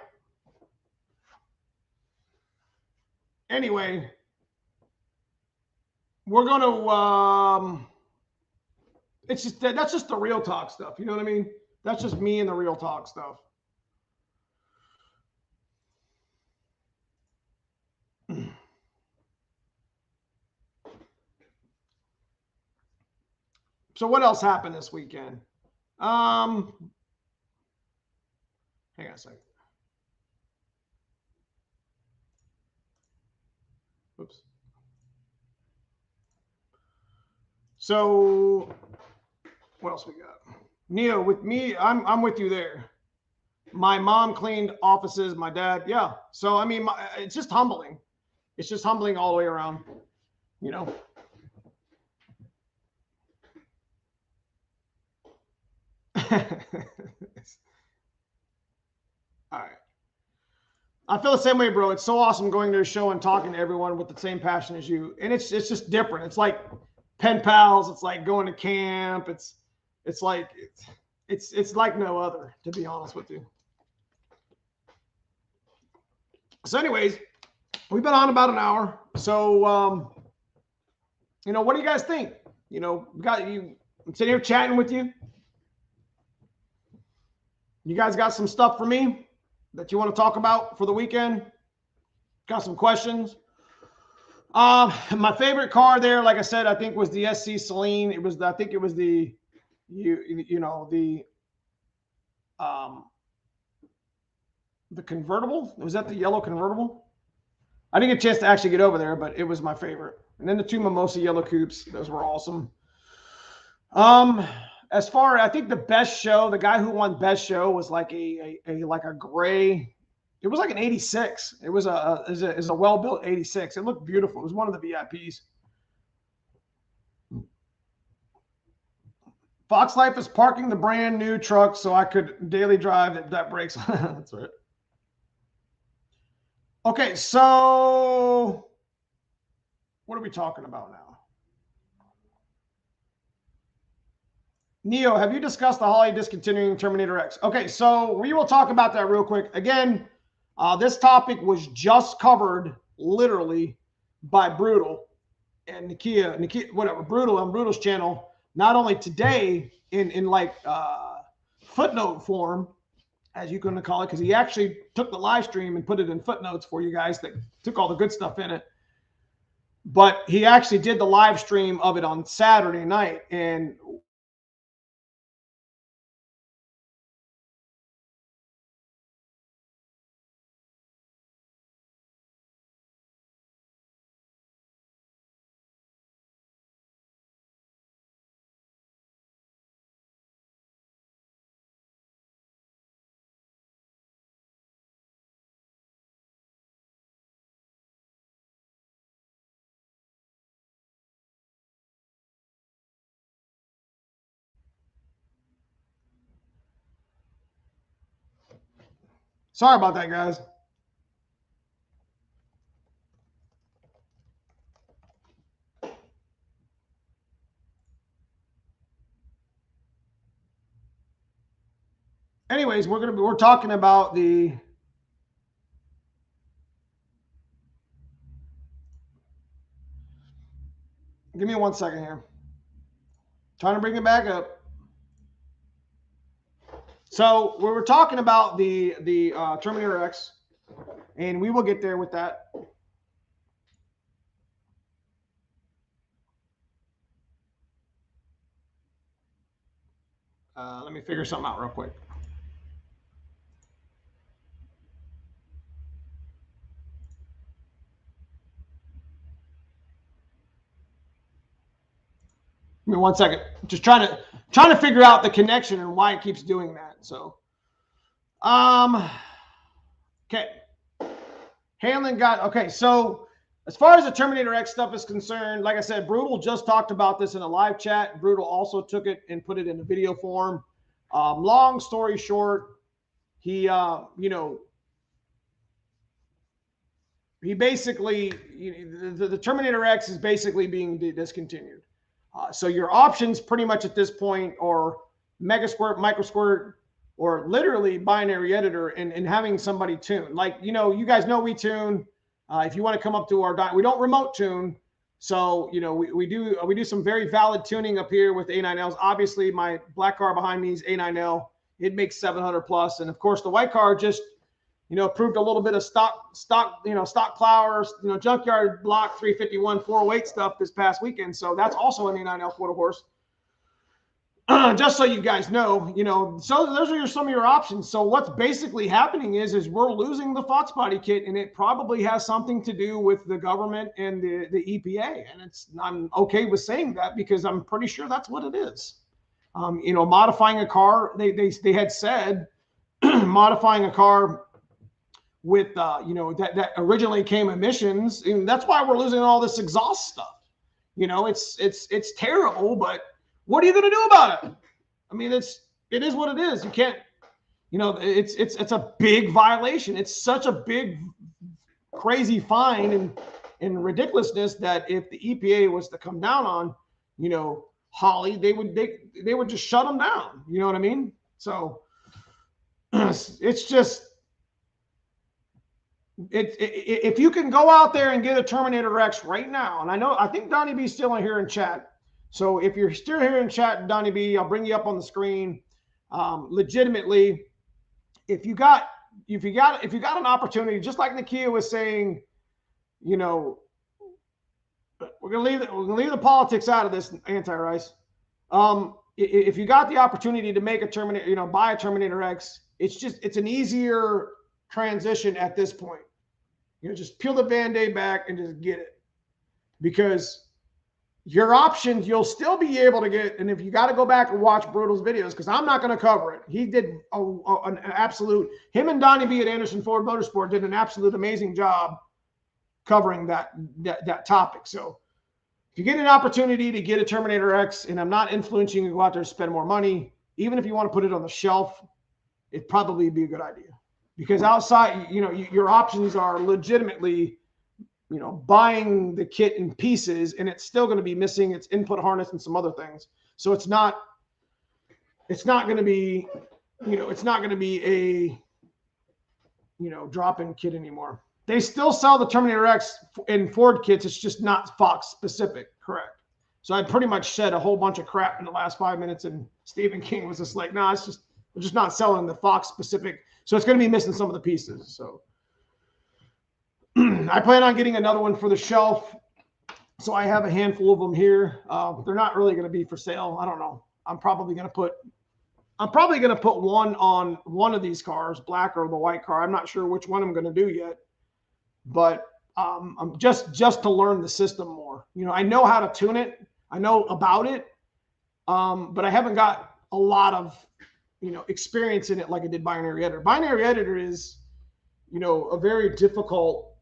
Anyway, we're gonna it's just that's just the real talk stuff. You know what I mean? That's just me and the real talk stuff. So what else happened this weekend? Hang on a second. Oops. So what else we got? Neo, with me, I'm with you there. My mom cleaned offices. My dad, yeah. So I mean, it's just humbling. It's just humbling all the way around. You know. All right. I feel the same way, bro. It's so awesome going to a show and talking to everyone with the same passion as you. And it's just different. It's like pen pals. It's like going to camp. It's like no other, to be honest with you. So anyways, we've been on about an hour. So you know, what do you guys think? You know, I'm sitting here chatting with you. You guys got some stuff for me that you want to talk about for the weekend? Got some questions? My favorite car there, like I said, I think was the SC Celine. I think it was the convertible. Was that the yellow convertible? I didn't get a chance to actually get over there, but it was my favorite. And then the two Mimosa yellow coupes, those were awesome. As far, I think the best show, the guy who won best show was like a gray. It was like an 86. It was a well-built 86. It looked beautiful. It was one of the VIPs. Foxlife is parking the brand new truck so I could daily drive if that breaks. That's right. Okay, so what are we talking about now? Neo, have you discussed the Holly discontinuing Terminator X? Okay, so we will talk about that real quick. Again, this topic was just covered literally by Brutal and Nakia, whatever, Brutal on Brutal's channel, not only today in like footnote form, as you can call it, because he actually took the live stream and put it in footnotes for you guys that took all the good stuff in it. But he actually did the live stream of it on Saturday night, and sorry about that, guys. Anyways, we're talking about the give me 1 second here. Trying to bring it back up. So we were talking about the Terminator X, and we will get there with that. Let me figure something out real quick. Give me 1 second. Just trying to figure out the connection and why it keeps doing that. So, okay. Hanlon got okay. So, as far as the Terminator X stuff is concerned, like I said, Brutal just talked about this in a live chat. Brutal also took it and put it in a video form. Long story short, he, you know, he basically, the Terminator X is basically being discontinued. So your options pretty much at this point are Mega Squirt, Micro Squirt, or literally binary editor and having somebody tune. Like, you know, you guys know we tune. If you want to come up to our, we don't remote tune. So, you know, we do some very valid tuning up here with A9Ls. Obviously, my black car behind me is A9L. It makes 700 plus. And of course, the white car just, you know, proved a little bit of stock plowers, you know, junkyard block 351 408 stuff this past weekend. So that's also an A9L quarter horse. Just so you guys know, you know, so those are some of your options. So what's basically happening is we're losing the Foxbody kit, and it probably has something to do with the government and the EPA. And I'm okay with saying that because I'm pretty sure that's what it is. You know, modifying a car, they had said modifying a car with you know, that originally came emissions, and that's why we're losing all this exhaust stuff. You know, it's terrible, but what are you going to do about it? I mean, it is what it is. You can't, you know, it's a big violation. It's such a big, crazy fine and ridiculousness that if the EPA was to come down on, you know, Holly, they would just shut them down. You know what I mean? So it's just, if you can go out there and get a Terminator X right now, and I think Donnie B's still in here in chat. So if you're still here in chat, Donnie B, I'll bring you up on the screen. Legitimately, if you got an opportunity, just like Nakia was saying, you know, we're gonna leave the politics out of this, anti-Rice. If you got the opportunity to make a Terminator, you know, buy a Terminator X, it's an easier transition at this point. You know, just peel the Band-Aid back and just get it, because your options you'll still be able to get. And if you got to go back and watch Brutal's videos, because I'm not going to cover it, he did an absolute, him and Donnie B at Anderson Ford Motorsport did an absolute amazing job covering that topic. So if you get an opportunity to get a Terminator X, and I'm not influencing you to go out there and spend more money, even if you want to put it on the shelf, it'd probably be a good idea. Because outside, you know, your options are legitimately, you know, buying the kit in pieces, and it's still going to be missing its input harness and some other things. So it's not going to be, you know, it's not going to be a, you know, drop-in kit anymore. They still sell the Terminator X in Ford kits. It's just not Fox specific. Correct. So I pretty much said a whole bunch of crap in the last 5 minutes, and Stephen King was just like, nah, we're just not selling the Fox specific. So it's going to be missing some of the pieces. So I plan on getting another one for the shelf. So I have a handful of them here. They're not really going to be for sale. I don't know. I'm probably going to put one on one of these cars, black or the white car. I'm not sure which one I'm going to do yet, but I'm just to learn the system more. You know, I know how to tune it. I know about it, but I haven't got a lot of, you know, experience in it like I did binary editor. Binary editor is, you know, a very difficult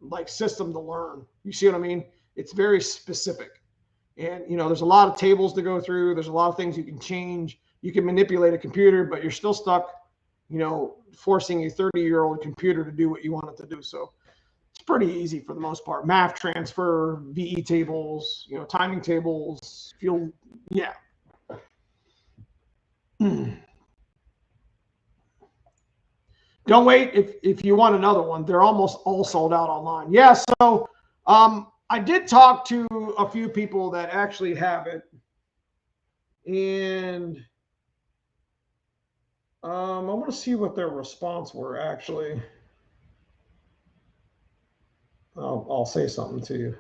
like system to learn. You see what I mean? It's very specific. And, you know, there's a lot of tables to go through. There's a lot of things you can change. You can manipulate a computer, but you're still stuck, you know, forcing a 30-year-old computer to do what you want it to do. So it's pretty easy for the most part. Math transfer, VE tables, you know, timing tables, fuel. Yeah. Don't wait if you want another one. They're almost all sold out online. Yeah, so I did talk to a few people that actually have it. And I want to see what their response were, actually. I'll say something to you.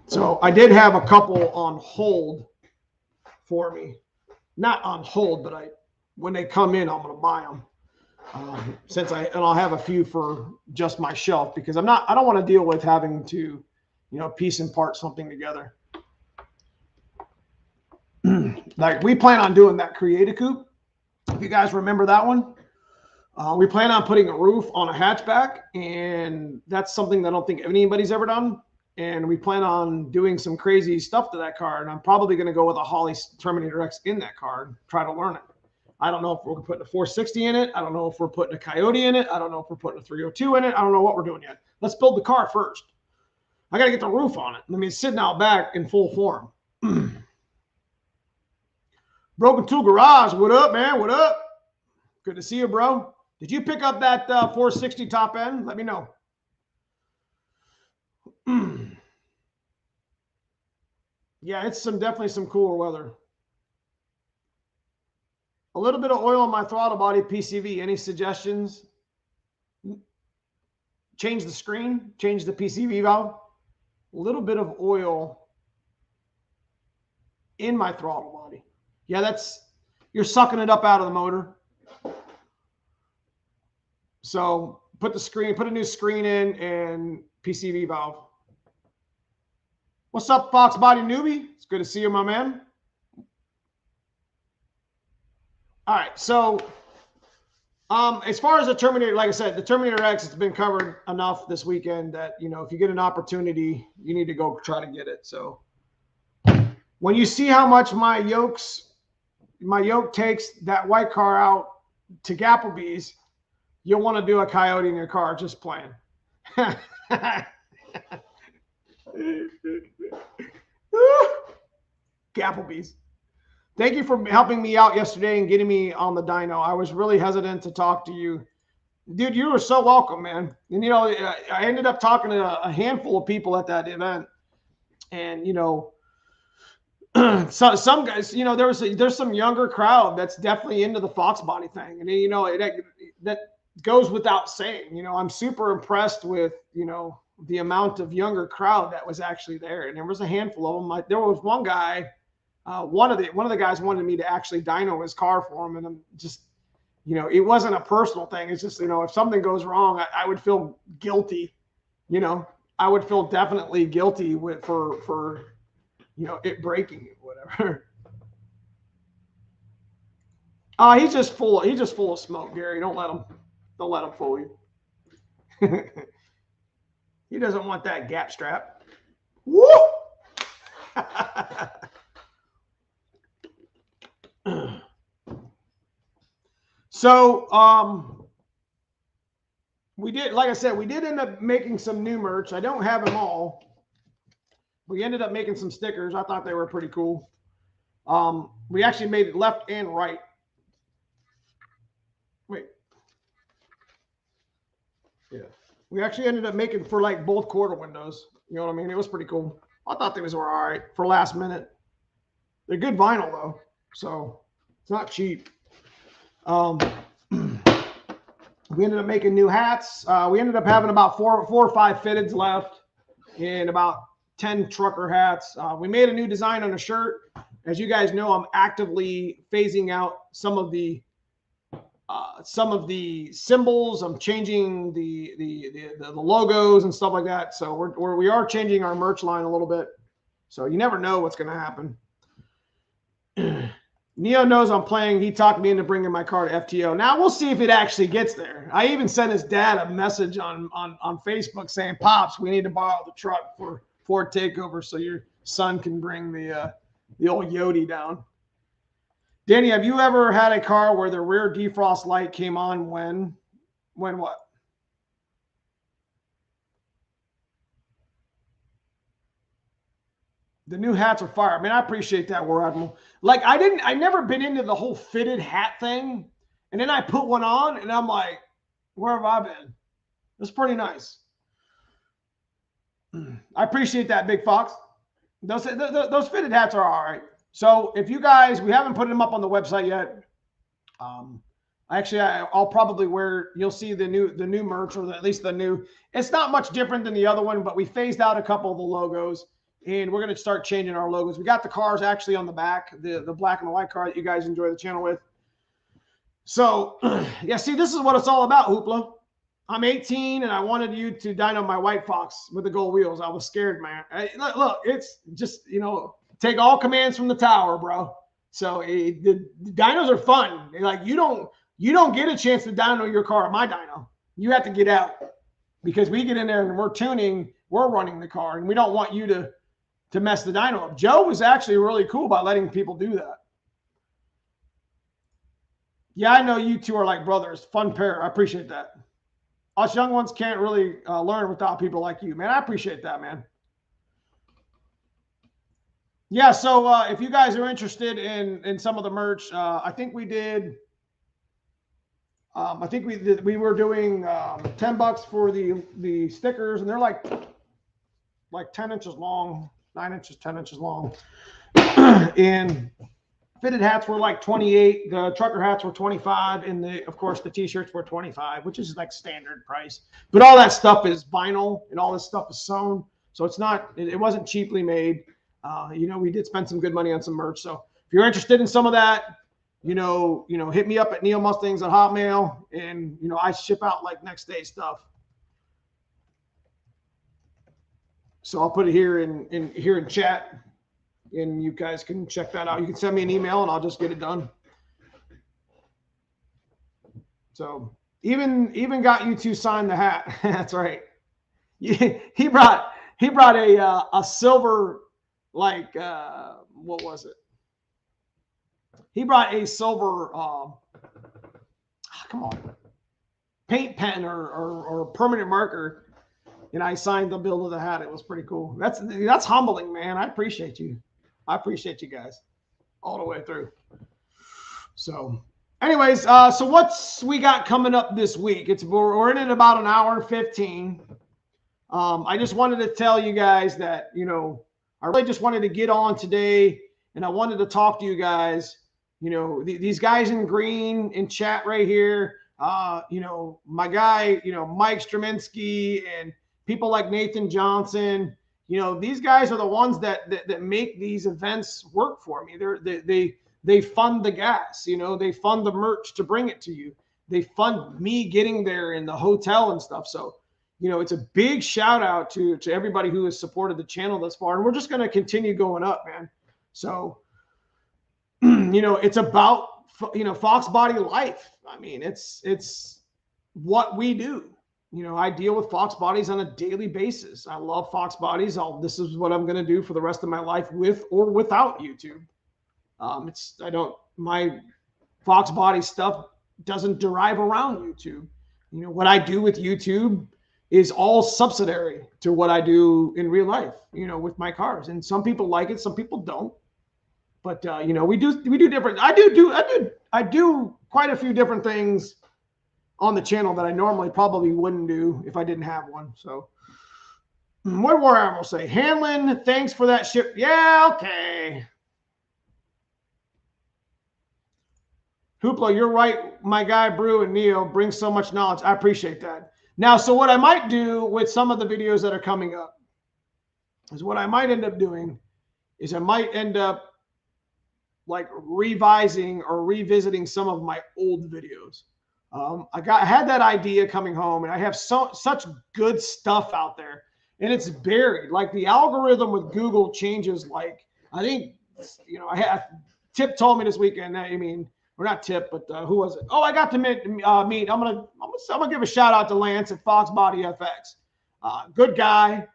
So I did have a couple on hold for me. Not on hold, but when they come in, I'm going to buy them. And I'll have a few for just my shelf, because I don't want to deal with having to, you know, piece and part something together. Like we plan on doing that Create-A Coupe. If you guys remember that one, we plan on putting a roof on a hatchback, and that's something that I don't think anybody's ever done. And we plan on doing some crazy stuff to that car, and I'm probably going to go with a Holley Terminator X in that car and try to learn it. I don't know if we're putting a 460 in it. I don't know if we're putting a Coyote in it. I don't know if we're putting a 302 in it. I don't know what we're doing yet. Let's build the car first. I got to get the roof on it. I mean, it's sitting out back in full form. Broken Tool Garage, what up, man? What up? Good to see you, bro. Did you pick up that 460 top end? Let me know. Yeah, it's definitely some cooler weather. A little bit of oil on my throttle body PCV. Any suggestions? Change the screen, change the PCV valve. A little bit of oil in my throttle body. Yeah, you're sucking it up out of the motor. So put a new screen in and PCV valve. What's up, Foxbody newbie? It's good to see you, my man. All right, so as far as the Terminator, like I said, the Terminator X has been covered enough this weekend that, you know, if you get an opportunity, you need to go try to get it. So when you see how much my yoke takes that white car out to Gapplebee's, you'll want to do a Coyote in your car, just playing. Gapplebee's. Thank you for helping me out yesterday and getting me on the dyno. I was really hesitant to talk to you. Dude, you were so welcome, man. And, you know, I ended up talking to a handful of people at that event. And, you know, some guys, you know, there's some younger crowd that's definitely into the Foxbody thing. And, you know, that goes without saying. You know, I'm super impressed with, you know, the amount of younger crowd that was actually there. And there was a handful of them. Like, there was one guy, one of the guys wanted me to actually dyno his car for him. And I'm just, you know, it wasn't a personal thing. It's just, you know, if something goes wrong, I would feel guilty. You know, I would feel definitely guilty for you know, it breaking or whatever. He's just full of smoke, Gary. Don't let him fool you. He doesn't want that gap strap. Woo! So we did, like I said, we did end up making some new merch. I don't have them all. We ended up making some stickers. I thought they were pretty cool. We actually made it left and right. Wait. Yeah. We actually ended up making for like both quarter windows. You know what I mean? It was pretty cool. I thought these were all right for last minute. They're good vinyl though, so it's not cheap. We ended up making new hats. We ended up having about four or five fitteds left and about 10 trucker hats. We made a new design on a shirt. As you guys know, I'm actively phasing out some of the symbols. I'm changing the logos and stuff like that. So we are changing our merch line a little bit. So you never know what's going to happen. Neo knows I'm playing. He talked me into bringing my car to FTO. Now we'll see if it actually gets there. I even sent his dad a message on Facebook saying, "Pops, we need to borrow the truck for Ford Takeover so your son can bring the old Yodi down." Danny, have you ever had a car where the rear defrost light came on when what? The new hats are fire. Man, I appreciate that, War Admiral. Like, I never been into the whole fitted hat thing. And then I put one on and I'm like, where have I been? It's pretty nice. I appreciate that, Big Fox. Those fitted hats are all right. So if you guys, we haven't put them up on the website yet. Actually, I'll probably wear, you'll see the new merch, or at least the new, it's not much different than the other one, but we phased out a couple of the logos. And we're going to start changing our logos. We got the cars actually on the back, the black and the white car that you guys enjoy the channel with. So, yeah, see, this is what it's all about, Hoopla. I'm 18, and I wanted you to dyno my white Fox with the gold wheels. I was scared, man. Look, it's just, take all commands from the tower, bro. So the dynos are fun. Like, you don't get a chance to dyno your car at my dyno. You have to get out, because we get in there and we're tuning, we're running the car, and we don't want you to mess the dyno up. Joe was actually really cool by letting people do that. Yeah, I know you two are like brothers. Fun pair. I appreciate that. Us young ones can't really learn without people like you, man. I appreciate that, man. Yeah, so if you guys are interested in some of the merch, I think we did. I think we were doing $10 for the stickers, and they're like 10 inches long. 9 inches, 10 inches long. And fitted hats were like 28. The trucker hats were 25. And of course, the t-shirts were 25, which is like standard price. But all that stuff is vinyl and all this stuff is sewn. So it wasn't cheaply made. We did spend some good money on some merch. So if you're interested in some of that, hit me up at Neomustangs at Hotmail. And, I ship out like next day stuff. So I'll put it here in chat, and you guys can check that out. You can send me an email, and I'll just get it done. So even got you to sign the hat. That's right. He brought a silver, like what was it? He brought a silver come on, paint pen or permanent marker. And I signed the bill of the hat. It was pretty cool. That's humbling, man. I appreciate you. I appreciate you guys all the way through. So, anyways, so what's we got coming up this week? We're in at about an hour and 15. I just wanted to tell you guys that I really just wanted to get on today, and I wanted to talk to you guys. These guys in green in chat right here. My guy, Mike Straminsky and people like Nathan Johnson, these guys are the ones that make these events work for me. They fund the gas, they fund the merch to bring it to you. They fund me getting there in the hotel and stuff. So, it's a big shout out to everybody who has supported the channel thus far. And we're just going to continue going up, man. So, it's about, Foxbody life. I mean, it's what we do. I deal with Fox bodies on a daily basis. I love Fox bodies. This is what I'm going to do for the rest of my life, with or without YouTube. My Fox body stuff doesn't derive around YouTube. What I do with YouTube is all subsidiary to what I do in real life, with my cars. And some people like it, some people don't. But we do different. I do quite a few different things on the channel that I normally probably wouldn't do if I didn't have one. So what did War Admiral say? Hanlon, thanks for that ship. Yeah, okay. Hoopla, you're right. my guy Brew and Neo brings so much knowledge. I appreciate that. Now, so what I might do with some of the videos that are coming up is what I might end up doing is I might end up like revising or revisiting some of my old videos. I had that idea coming home, and I have such good stuff out there, and it's buried. Like the algorithm with Google changes. Like I think, you know, Tip told me this weekend. I mean, or not Tip, but who was it? Oh, I got to meet. I'm gonna give a shout out to Lance at Foxbody FX. Good guy,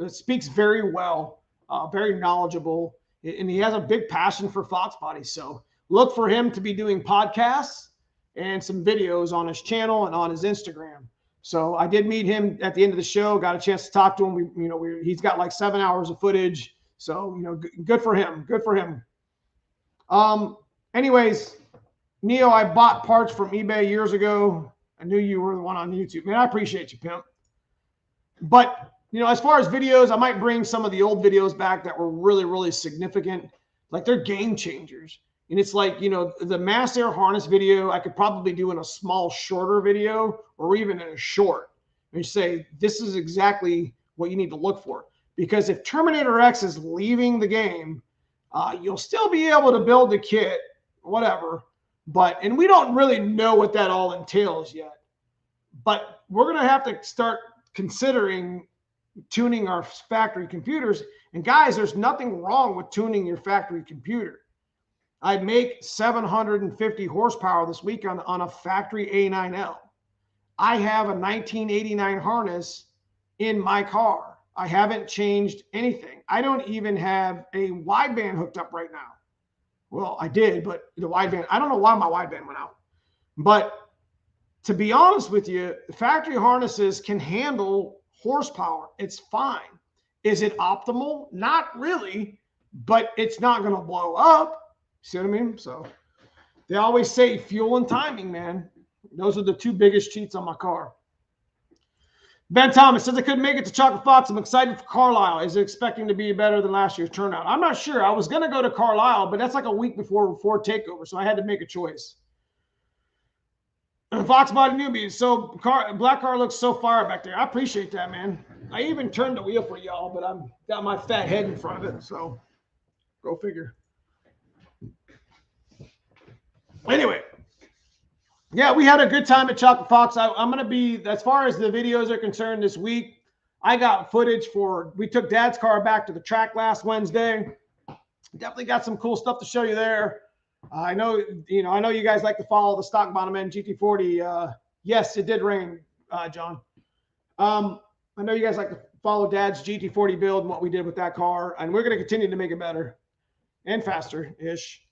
speaks very well, very knowledgeable, and he has a big passion for Foxbody. So look for him to be doing podcasts and some videos on his channel and on his Instagram. So I did meet him at the end of the show, got a chance to talk to him. He's got like 7 hours of footage. So, good for him. Good for him. Anyways, Neo, I bought parts from eBay years ago. I knew you were the one on YouTube. Man, I appreciate you, pimp. But, as far as videos, I might bring some of the old videos back that were really, really significant. Like they're game changers. And it's like, the mass air harness video, I could probably do in a small, shorter video or even in a short. And you say, this is exactly what you need to look for. Because if Terminator X is leaving the game, you'll still be able to build the kit, whatever. And we don't really know what that all entails yet. But we're going to have to start considering tuning our factory computers. And guys, there's nothing wrong with tuning your factory computer. I make 750 horsepower this week on a factory A9L. I have a 1989 harness in my car. I haven't changed anything. I don't even have a wideband hooked up right now. Well, I did, but the wideband, I don't know why my wideband went out. But to be honest with you, factory harnesses can handle horsepower. It's fine. Is it optimal? Not really, but it's not going to blow up. See what I mean? So they always say fuel and timing, man. Those are the two biggest cheats on my car. Ben Thomas says I couldn't make it to Chocolate Fox. I'm excited for Carlisle. Is it expecting to be better than last year's turnout? I'm not sure. I was going to go to Carlisle, but that's like a week before takeover, so I had to make a choice. Foxbody newbies. So black car looks so fire back there. I appreciate that, man. I even turned the wheel for y'all, but I've got my fat head in front of it, so go figure. Anyway, yeah, we had a good time at Chocolate Fox. I'm going to be, as far as the videos are concerned this week, I got footage we took Dad's car back to the track last Wednesday. Definitely got some cool stuff to show you there. I know you guys like to follow the stock bottom end GT40. Yes, it did rain, John. I know you guys like to follow Dad's GT40 build and what we did with that car, and we're going to continue to make it better and faster-ish.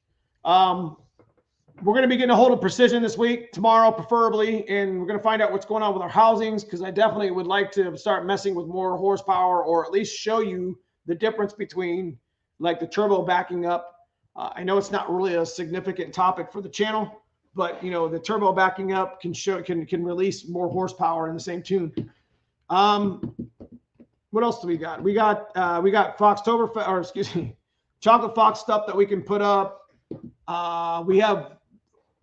We're going to be getting a hold of Precision this week, tomorrow preferably, and we're going to find out what's going on with our housings, because I definitely would like to start messing with more horsepower, or at least show you the difference between like the turbo backing up. I know it's not really a significant topic for the channel, but the turbo backing up can release more horsepower in the same tune. What else do we got? We got Foxtober, or excuse me, Chocolate Fox stuff that we can put up.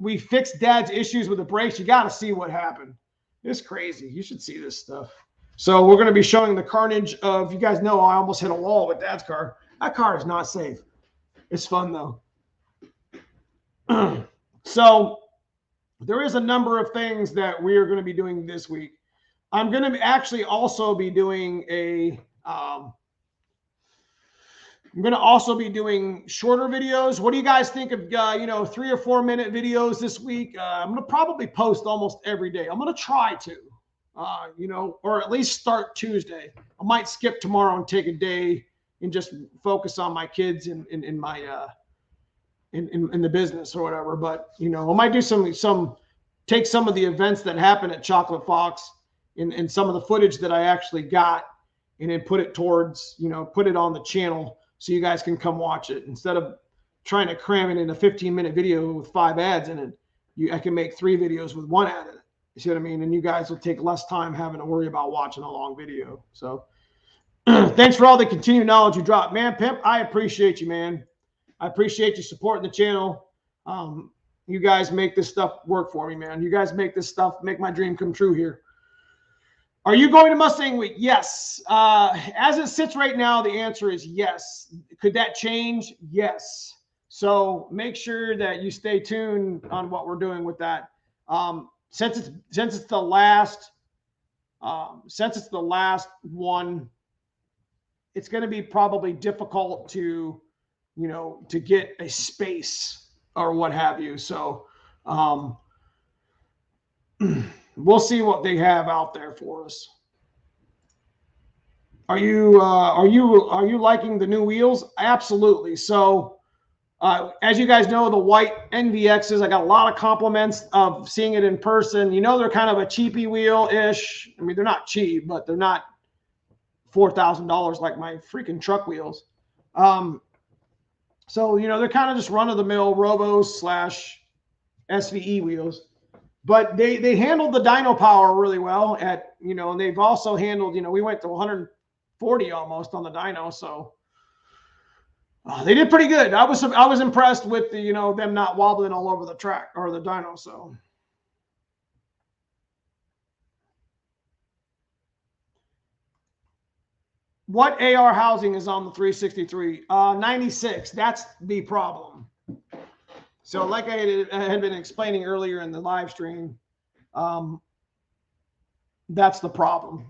We fixed Dad's issues with the brakes. You got to see what happened. It's crazy. You should see this stuff. So we're going to be showing the carnage of, you guys know I almost hit a wall with Dad's car. That car is not safe. It's fun though. So there is a number of things that we are going to be doing this week. I'm going to actually also be doing I'm going to also be doing shorter videos. What do you guys think of, 3 or 4 minute videos this week? I'm going to probably post almost every day. I'm going to try to, or at least start Tuesday. I might skip tomorrow and take a day and just focus on my kids in the business or whatever. But, I might do take some of the events that happen at Chocolate Fox and some of the footage that I actually got, and then put it towards, put it on the channel, so you guys can come watch it. Instead of trying to cram it in a 15-minute video with 5 ads in it, I can make 3 videos with 1 ad in it. You see what I mean? And you guys will take less time having to worry about watching a long video. So thanks for all the continued knowledge you drop. Man, Pimp, I appreciate you, man. I appreciate you supporting the channel. You guys make this stuff work for me, man. You guys make this stuff, make my dream come true here. Are you going to Mustang Week? Yes. As it sits right now, the answer is yes. Could that change? Yes. So make sure that you stay tuned on what we're doing with that. Since it's the last one, it's going to be probably difficult to, to get a space or what have you. So we'll see what they have out there for us. Are you liking the new wheels? Absolutely. So as you guys know, the white NVXs, I got a lot of compliments of seeing it in person. They're kind of a cheapy wheel-ish. I mean, they're not cheap, but they're not $4,000 like my freaking truck wheels. So, they're kind of just run-of-the-mill Robos / SVE wheels. But they handled the dyno power really well and they've also handled, we went to 140 almost on the dyno. So they did pretty good. I was impressed with the, them not wobbling all over the track or the dyno. So what AR housing is on the 363? 96. That's the problem. So like I had been explaining earlier in the live stream, that's the problem.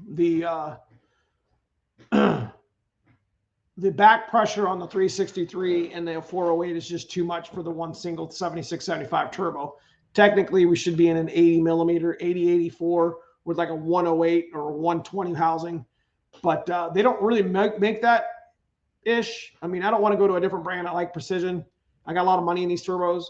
The back pressure on the 363 and the 408 is just too much for the one single 7675 turbo. Technically, we should be in an 80 millimeter, 80-84 with like a 108 or a 120 housing. But they don't really make that ish. I mean, I don't want to go to a different brand. I like Precision. I got a lot of money in these turbos.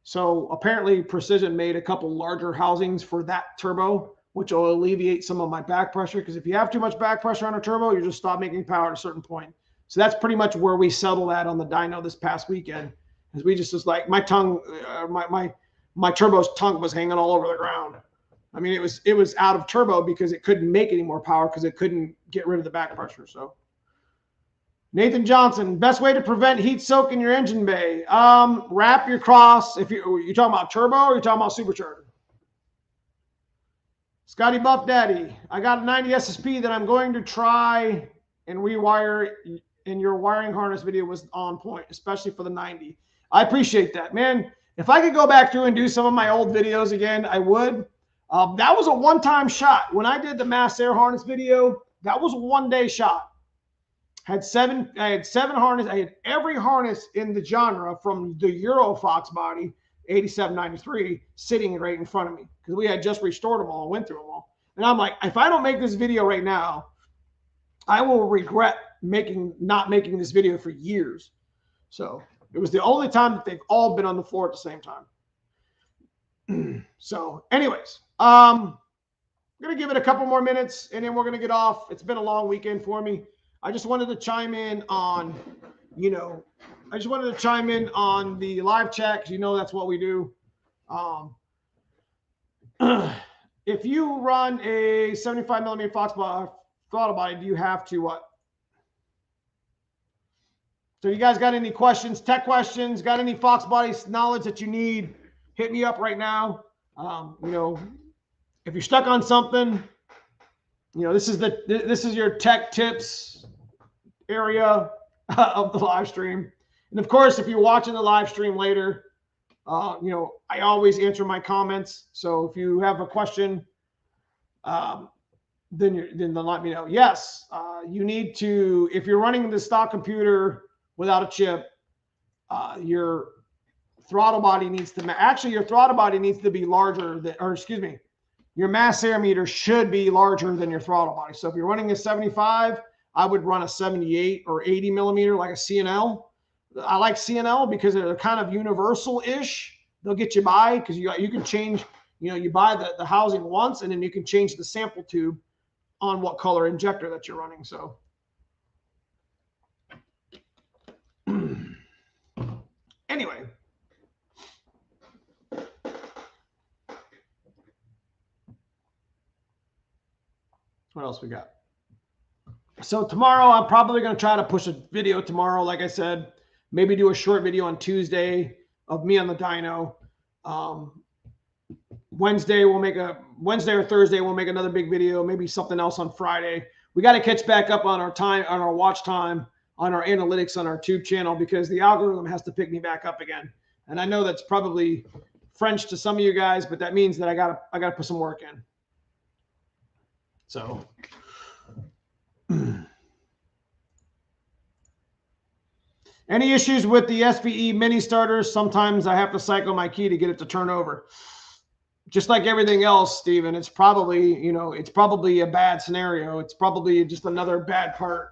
So apparently Precision made a couple larger housings for that turbo, which will alleviate some of my back pressure. Because if you have too much back pressure on a turbo, you just stop making power at a certain point. So that's pretty much where we settled at on the dyno this past weekend. Because we just was like, my tongue, my turbo's tongue was hanging all over the ground. I mean, it was out of turbo because it couldn't make any more power because it couldn't get rid of the back pressure. So Nathan Johnson, best way to prevent heat soak in your engine bay. Wrap your cross. If you're talking about turbo or you're talking about supercharger. Scotty Buff Daddy, I got a 90 SSP that I'm going to try and rewire, and your wiring harness video was on point, especially for the 90. I appreciate that, man. If I could go back through and do some of my old videos again, I would. That was a one-time shot. When I did the mass air harness video, that was a one-day shot. I had seven harness. I had every harness in the genre from the Euro Foxbody 8793 sitting right in front of me because we had just restored them all and went through them all. And I'm like, if I don't make this video right now, I will regret not making this video for years. So it was the only time that they've all been on the floor at the same time. So anyways, I'm going to give it a couple more minutes and then we're going to get off. It's been a long weekend for me. I just wanted to chime in on, the live chat because that's what we do. If you run a 75 millimeter Foxbody throttle body, do you have to what? So you guys got any questions, tech questions, got any Foxbody knowledge that you need, hit me up right now. If you're stuck on something, this is your tech tips area of the live stream. And of course, if you're watching the live stream later, I always answer my comments. So if you have a question, then let me know. Yes, you need to, if you're running the stock computer without a chip, your throttle body needs to, your throttle body needs to be larger than, your mass air meter should be larger than your throttle body. So if you're running a 75, I would run a 78 or 80 millimeter like a CNL. I like CNL because they're kind of universal-ish. They'll get you by because you can change, you buy the housing once and then you can change the sample tube on what color injector that you're running. So anyway. What else we got? So tomorrow, I'm probably going to try to push a video tomorrow. Like I said, maybe do a short video on Tuesday of me on the dyno. Wednesday or Thursday we'll make another big video, maybe something else on Friday. We got to catch back up on our time, on our watch time, on our analytics on our tube channel, because the algorithm has to pick me back up again. And I know that's probably French to some of you guys, but that means that I gotta put some work in. So any issues with the SVE mini starters? Sometimes I have to cycle my key to get it to turn over. Just like everything else, Steven, it's probably, you know, it's probably a bad scenario. It's probably just another bad part.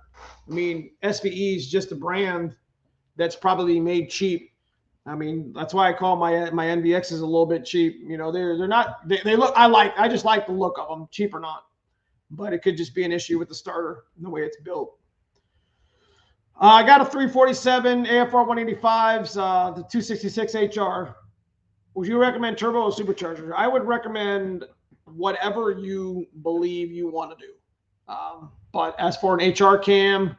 I mean, SVE is just a brand that's probably made cheap. I mean, that's why I call my NVXs a little bit cheap. You know, they're not, they look, I just like the look of them, cheap or not. But it could just be an issue with the starter and the way it's built. I got a 347 AFR 185s, the 266 HR. Would you recommend turbo or supercharger? I would recommend whatever you believe you want to do. But as for an HR cam,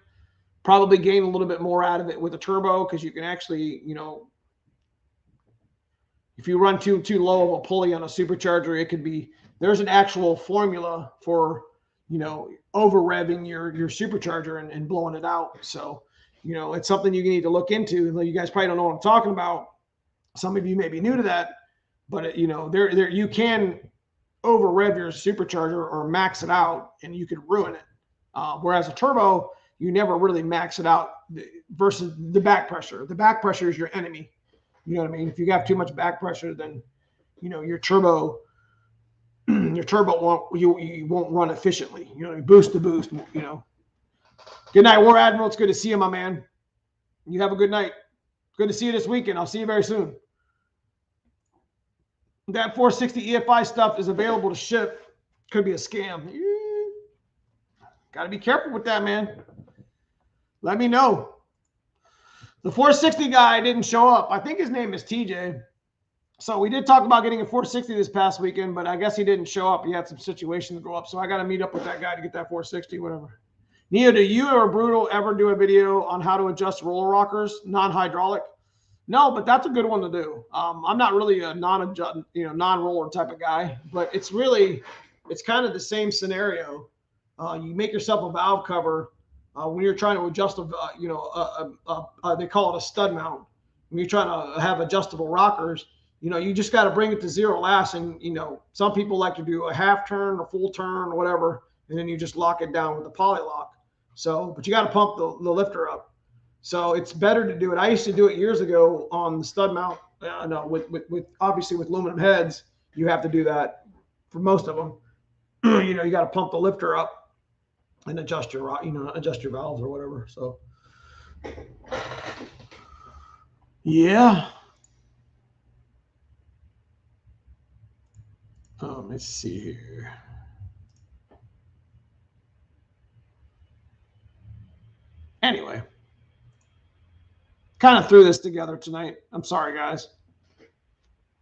probably gain a little bit more out of it with a turbo, because you can actually, you know, if you run too low of a pulley on a supercharger, it could be, there's an actual formula for, you know, over revving your supercharger and blowing it out. So, you know, it's something you need to look into. You guys probably don't know what I'm talking about. Some of you may be new to that, but you know, there you can over rev your supercharger or max it out, and you could ruin it. Whereas a turbo, you never really max it out versus the back pressure. The back pressure is your enemy. You know what I mean? If you have too much back pressure, then you know your turbo won't run efficiently. You know, boost to boost. You know. Good night, War Admiral. It's good to see you, my man. You have a good night. Good to see you this weekend. I'll see you very soon. That 460 EFI stuff is available to ship. Could be a scam. Got to be careful with that, man. Let me know. The 460 guy didn't show up. I think his name is TJ. So we did talk about getting a 460 this past weekend, but I guess he didn't show up. He had some situations to go up. So I got to meet up with that guy to get that 460, whatever. Neo, do you or Brutal ever do a video on how to adjust roller rockers, non-hydraulic? No, but that's a good one to do. I'm not really a non-roller type of guy, but it's kind of the same scenario. You make yourself a valve cover when you're trying to adjust they call it a stud mount. When you're trying to have adjustable rockers, you know, you just got to bring it to zero last, and you know, some people like to do a half turn, a full turn, or whatever, and then you just lock it down with the poly lock. So, but you got to pump the lifter up. So it's better to do it. I used to do it years ago on the stud mount. With obviously with aluminum heads, you have to do that for most of them. You know, you got to pump the lifter up and adjust your valves or whatever. So, yeah. Let's see here. Anyway. Kind of threw this together tonight. I'm sorry, guys.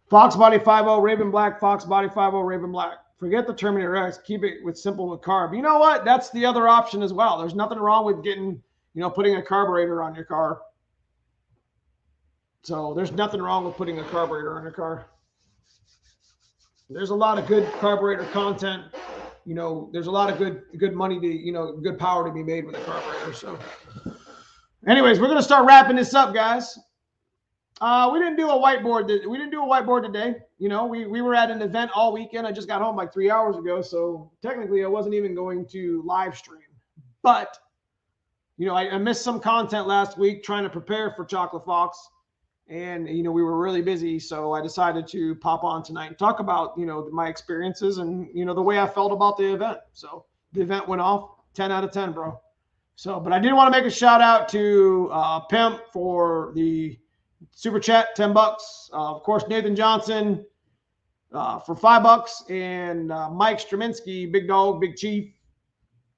Foxbody 5.0 Raven Black, Foxbody 5.0 Raven Black. Forget the Terminator X. Keep it with simple with carb. You know what? That's the other option as well. There's nothing wrong with putting a carburetor on your car. So there's nothing wrong with putting a carburetor on your car. There's a lot of good carburetor content. You know, there's a lot of good money to, good power to be made with a carburetor. So anyways, we're going to start wrapping this up, guys. We didn't do a whiteboard. We didn't do a whiteboard today. You know, we were at an event all weekend. I just got home like 3 hours ago. So technically I wasn't even going to live stream. But, you know, I missed some content last week trying to prepare for Chocolate Fox. And, you know, we were really busy. So I decided to pop on tonight and talk about, you know, my experiences and, you know, the way I felt about the event. So the event went off 10 out of 10, bro. So, but I did want to make a shout out to Pimp for the super chat, $10. Of course, Nathan Johnson for $5, and Mike Straminsky, Big Dog, Big Chief,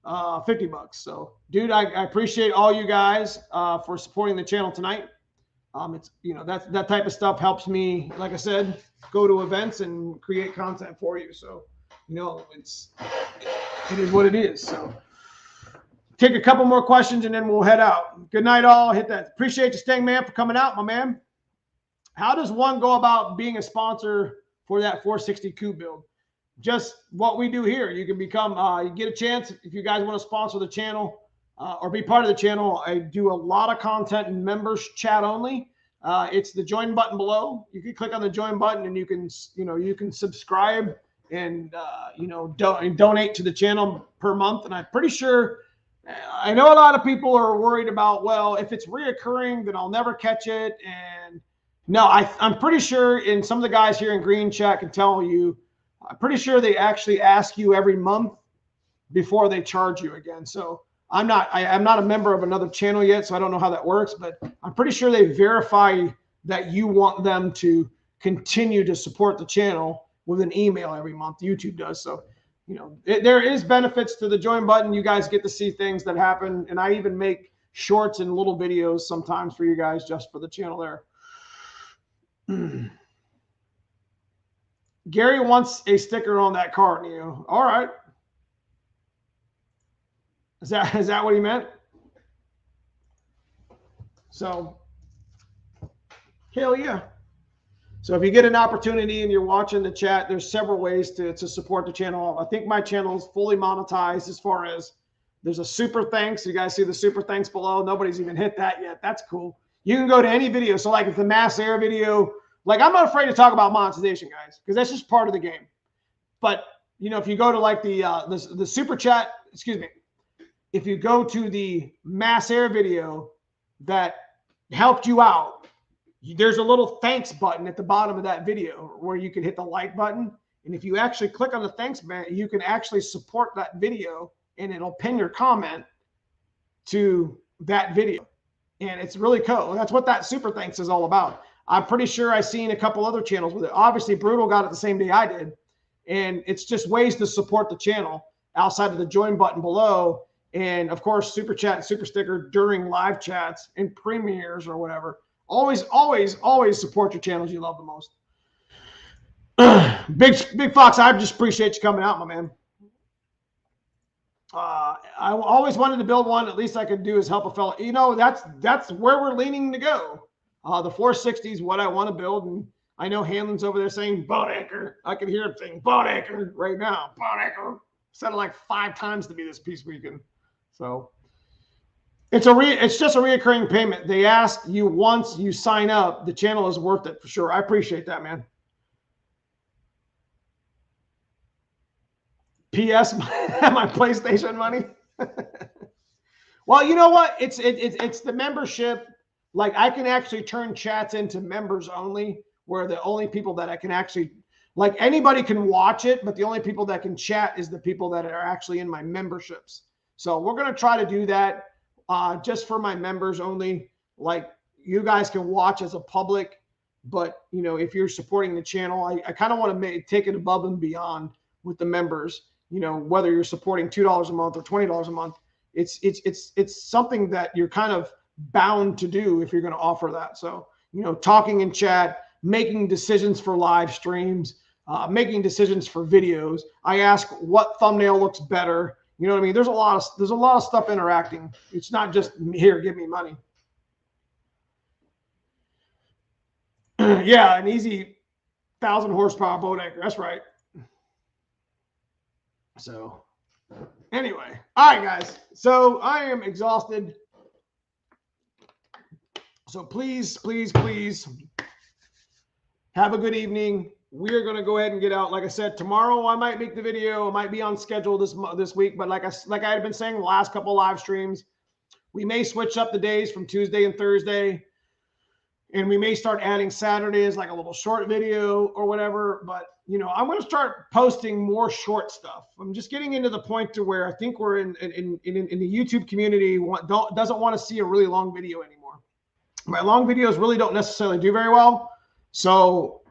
$50. So, dude, I appreciate all you guys for supporting the channel tonight. It's, you know, that type of stuff helps me, like I said, go to events and create content for you. So, you know, it is what it is. So. Take a couple more questions and then we'll head out. Good night, all. Hit that. Appreciate you, Stang Man, for coming out, my man. how does one go about being a sponsor for that 460 coupe build? Just what we do here. You can become, you get a chance if you guys want to sponsor the channel or be part of the channel. I do a lot of content in members chat only. It's the join button below. You can click on the join button and you can subscribe and, donate to the channel per month. And I'm pretty sure, I know a lot of people are worried about, well, if it's reoccurring, then I'll never catch it. And no, I'm pretty sure, and some of the guys here in green chat can tell you, I'm pretty sure they actually ask you every month before they charge you again. So I'm not a member of another channel yet, so I don't know how that works, but I'm pretty sure they verify that you want them to continue to support the channel with an email every month. YouTube does. So, there is benefits to the join button. You guys get to see things that happen, and I even make shorts and little videos sometimes for you guys just for the channel there. Gary wants a sticker on that car, Neo. All right. Is that what he meant? So, hell yeah. So if you get an opportunity and you're watching the chat, there's several ways to support the channel. I think my channel is fully monetized as far as there's a super thanks. You guys see the super thanks below. Nobody's even hit that yet. That's cool. You can go to any video. So like if the mass air video, like I'm not afraid to talk about monetization, guys, because that's just part of the game. But, if you go to like the super chat, excuse me, if you go to the mass air video that helped you out, there's a little thanks button at the bottom of that video where you can hit the like button. And if you actually click on the thanks button, you can actually support that video and it'll pin your comment to that video. And it's really cool. That's what that super thanks is all about. I'm pretty sure I've seen a couple other channels with it. Obviously, Brutal got it the same day I did. And it's just ways to support the channel outside of the join button below. And, of course, super chat and super sticker during live chats and premieres or whatever. Always, always, always support your channels you love the most. Big Fox, I just appreciate you coming out, my man. I always wanted to build one. At least I could do is help a fellow. That's where we're leaning to go. The 460 is what I want to build. And I know Hanlon's over there saying boat anchor. I can hear him saying boat anchor right now. Boat anchor. Said it like 5 times to me this peace weekend. So it's just a reoccurring payment. They ask you once you sign up, the channel is worth it for sure. I appreciate that, man. P.S. my PlayStation money. Well, you know what? It's the membership. Like I can actually turn chats into members only, where the only people that I can actually, like anybody can watch it, but the only people that can chat is the people that are actually in my memberships. So we're going to try to do that just for my members only. Like you guys can watch as a public, but if you're supporting the channel, I kind of want to take it above and beyond with the members. Whether you're supporting $2 a month or $20 a month, it's something that you're kind of bound to do if you're going to offer that. So, talking in chat, making decisions for live streams, making decisions for videos. I ask what thumbnail looks better. You know what I mean? There's a lot of stuff interacting. It's not just here, give me money. Yeah, an easy 1,000 horsepower boat anchor. That's right. So anyway, all right, guys. So I am exhausted. So please, please, please have a good evening. We're going to go ahead and get out. Like I said, tomorrow I might make the video. It might be on schedule this week. But like I had been saying the last couple live streams, we may switch up the days from Tuesday and Thursday. And we may start adding Saturdays, like a little short video or whatever. But, I'm going to start posting more short stuff. I'm just getting into the point to where I think we're in the YouTube community doesn't want to see a really long video anymore. My long videos really don't necessarily do very well. So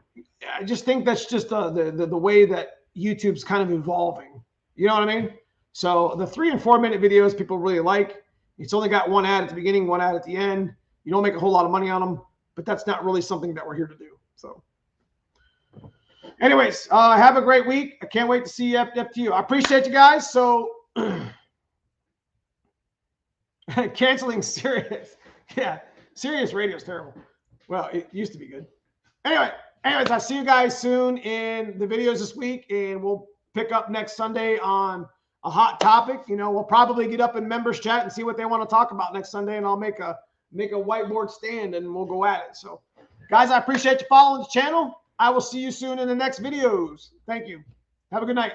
I just think that's just the way that YouTube's kind of evolving. You know what I mean? So the 3 and 4 minute videos people really like. It's only got one ad at the beginning, one ad at the end. You don't make a whole lot of money on them, but that's not really something that we're here to do. So anyways, have a great week. I can't wait to see you up to you. I appreciate you guys. So canceling Sirius. Yeah, Sirius radio is terrible. Well, it used to be good. Anyways, I'll see you guys soon in the videos this week, and we'll pick up next Sunday on a hot topic. You know, we'll probably get up in members chat and see what they want to talk about next Sunday, and I'll make a whiteboard stand and we'll go at it. So guys, I appreciate you following the channel. I will see you soon in the next videos. Thank you. Have a good night.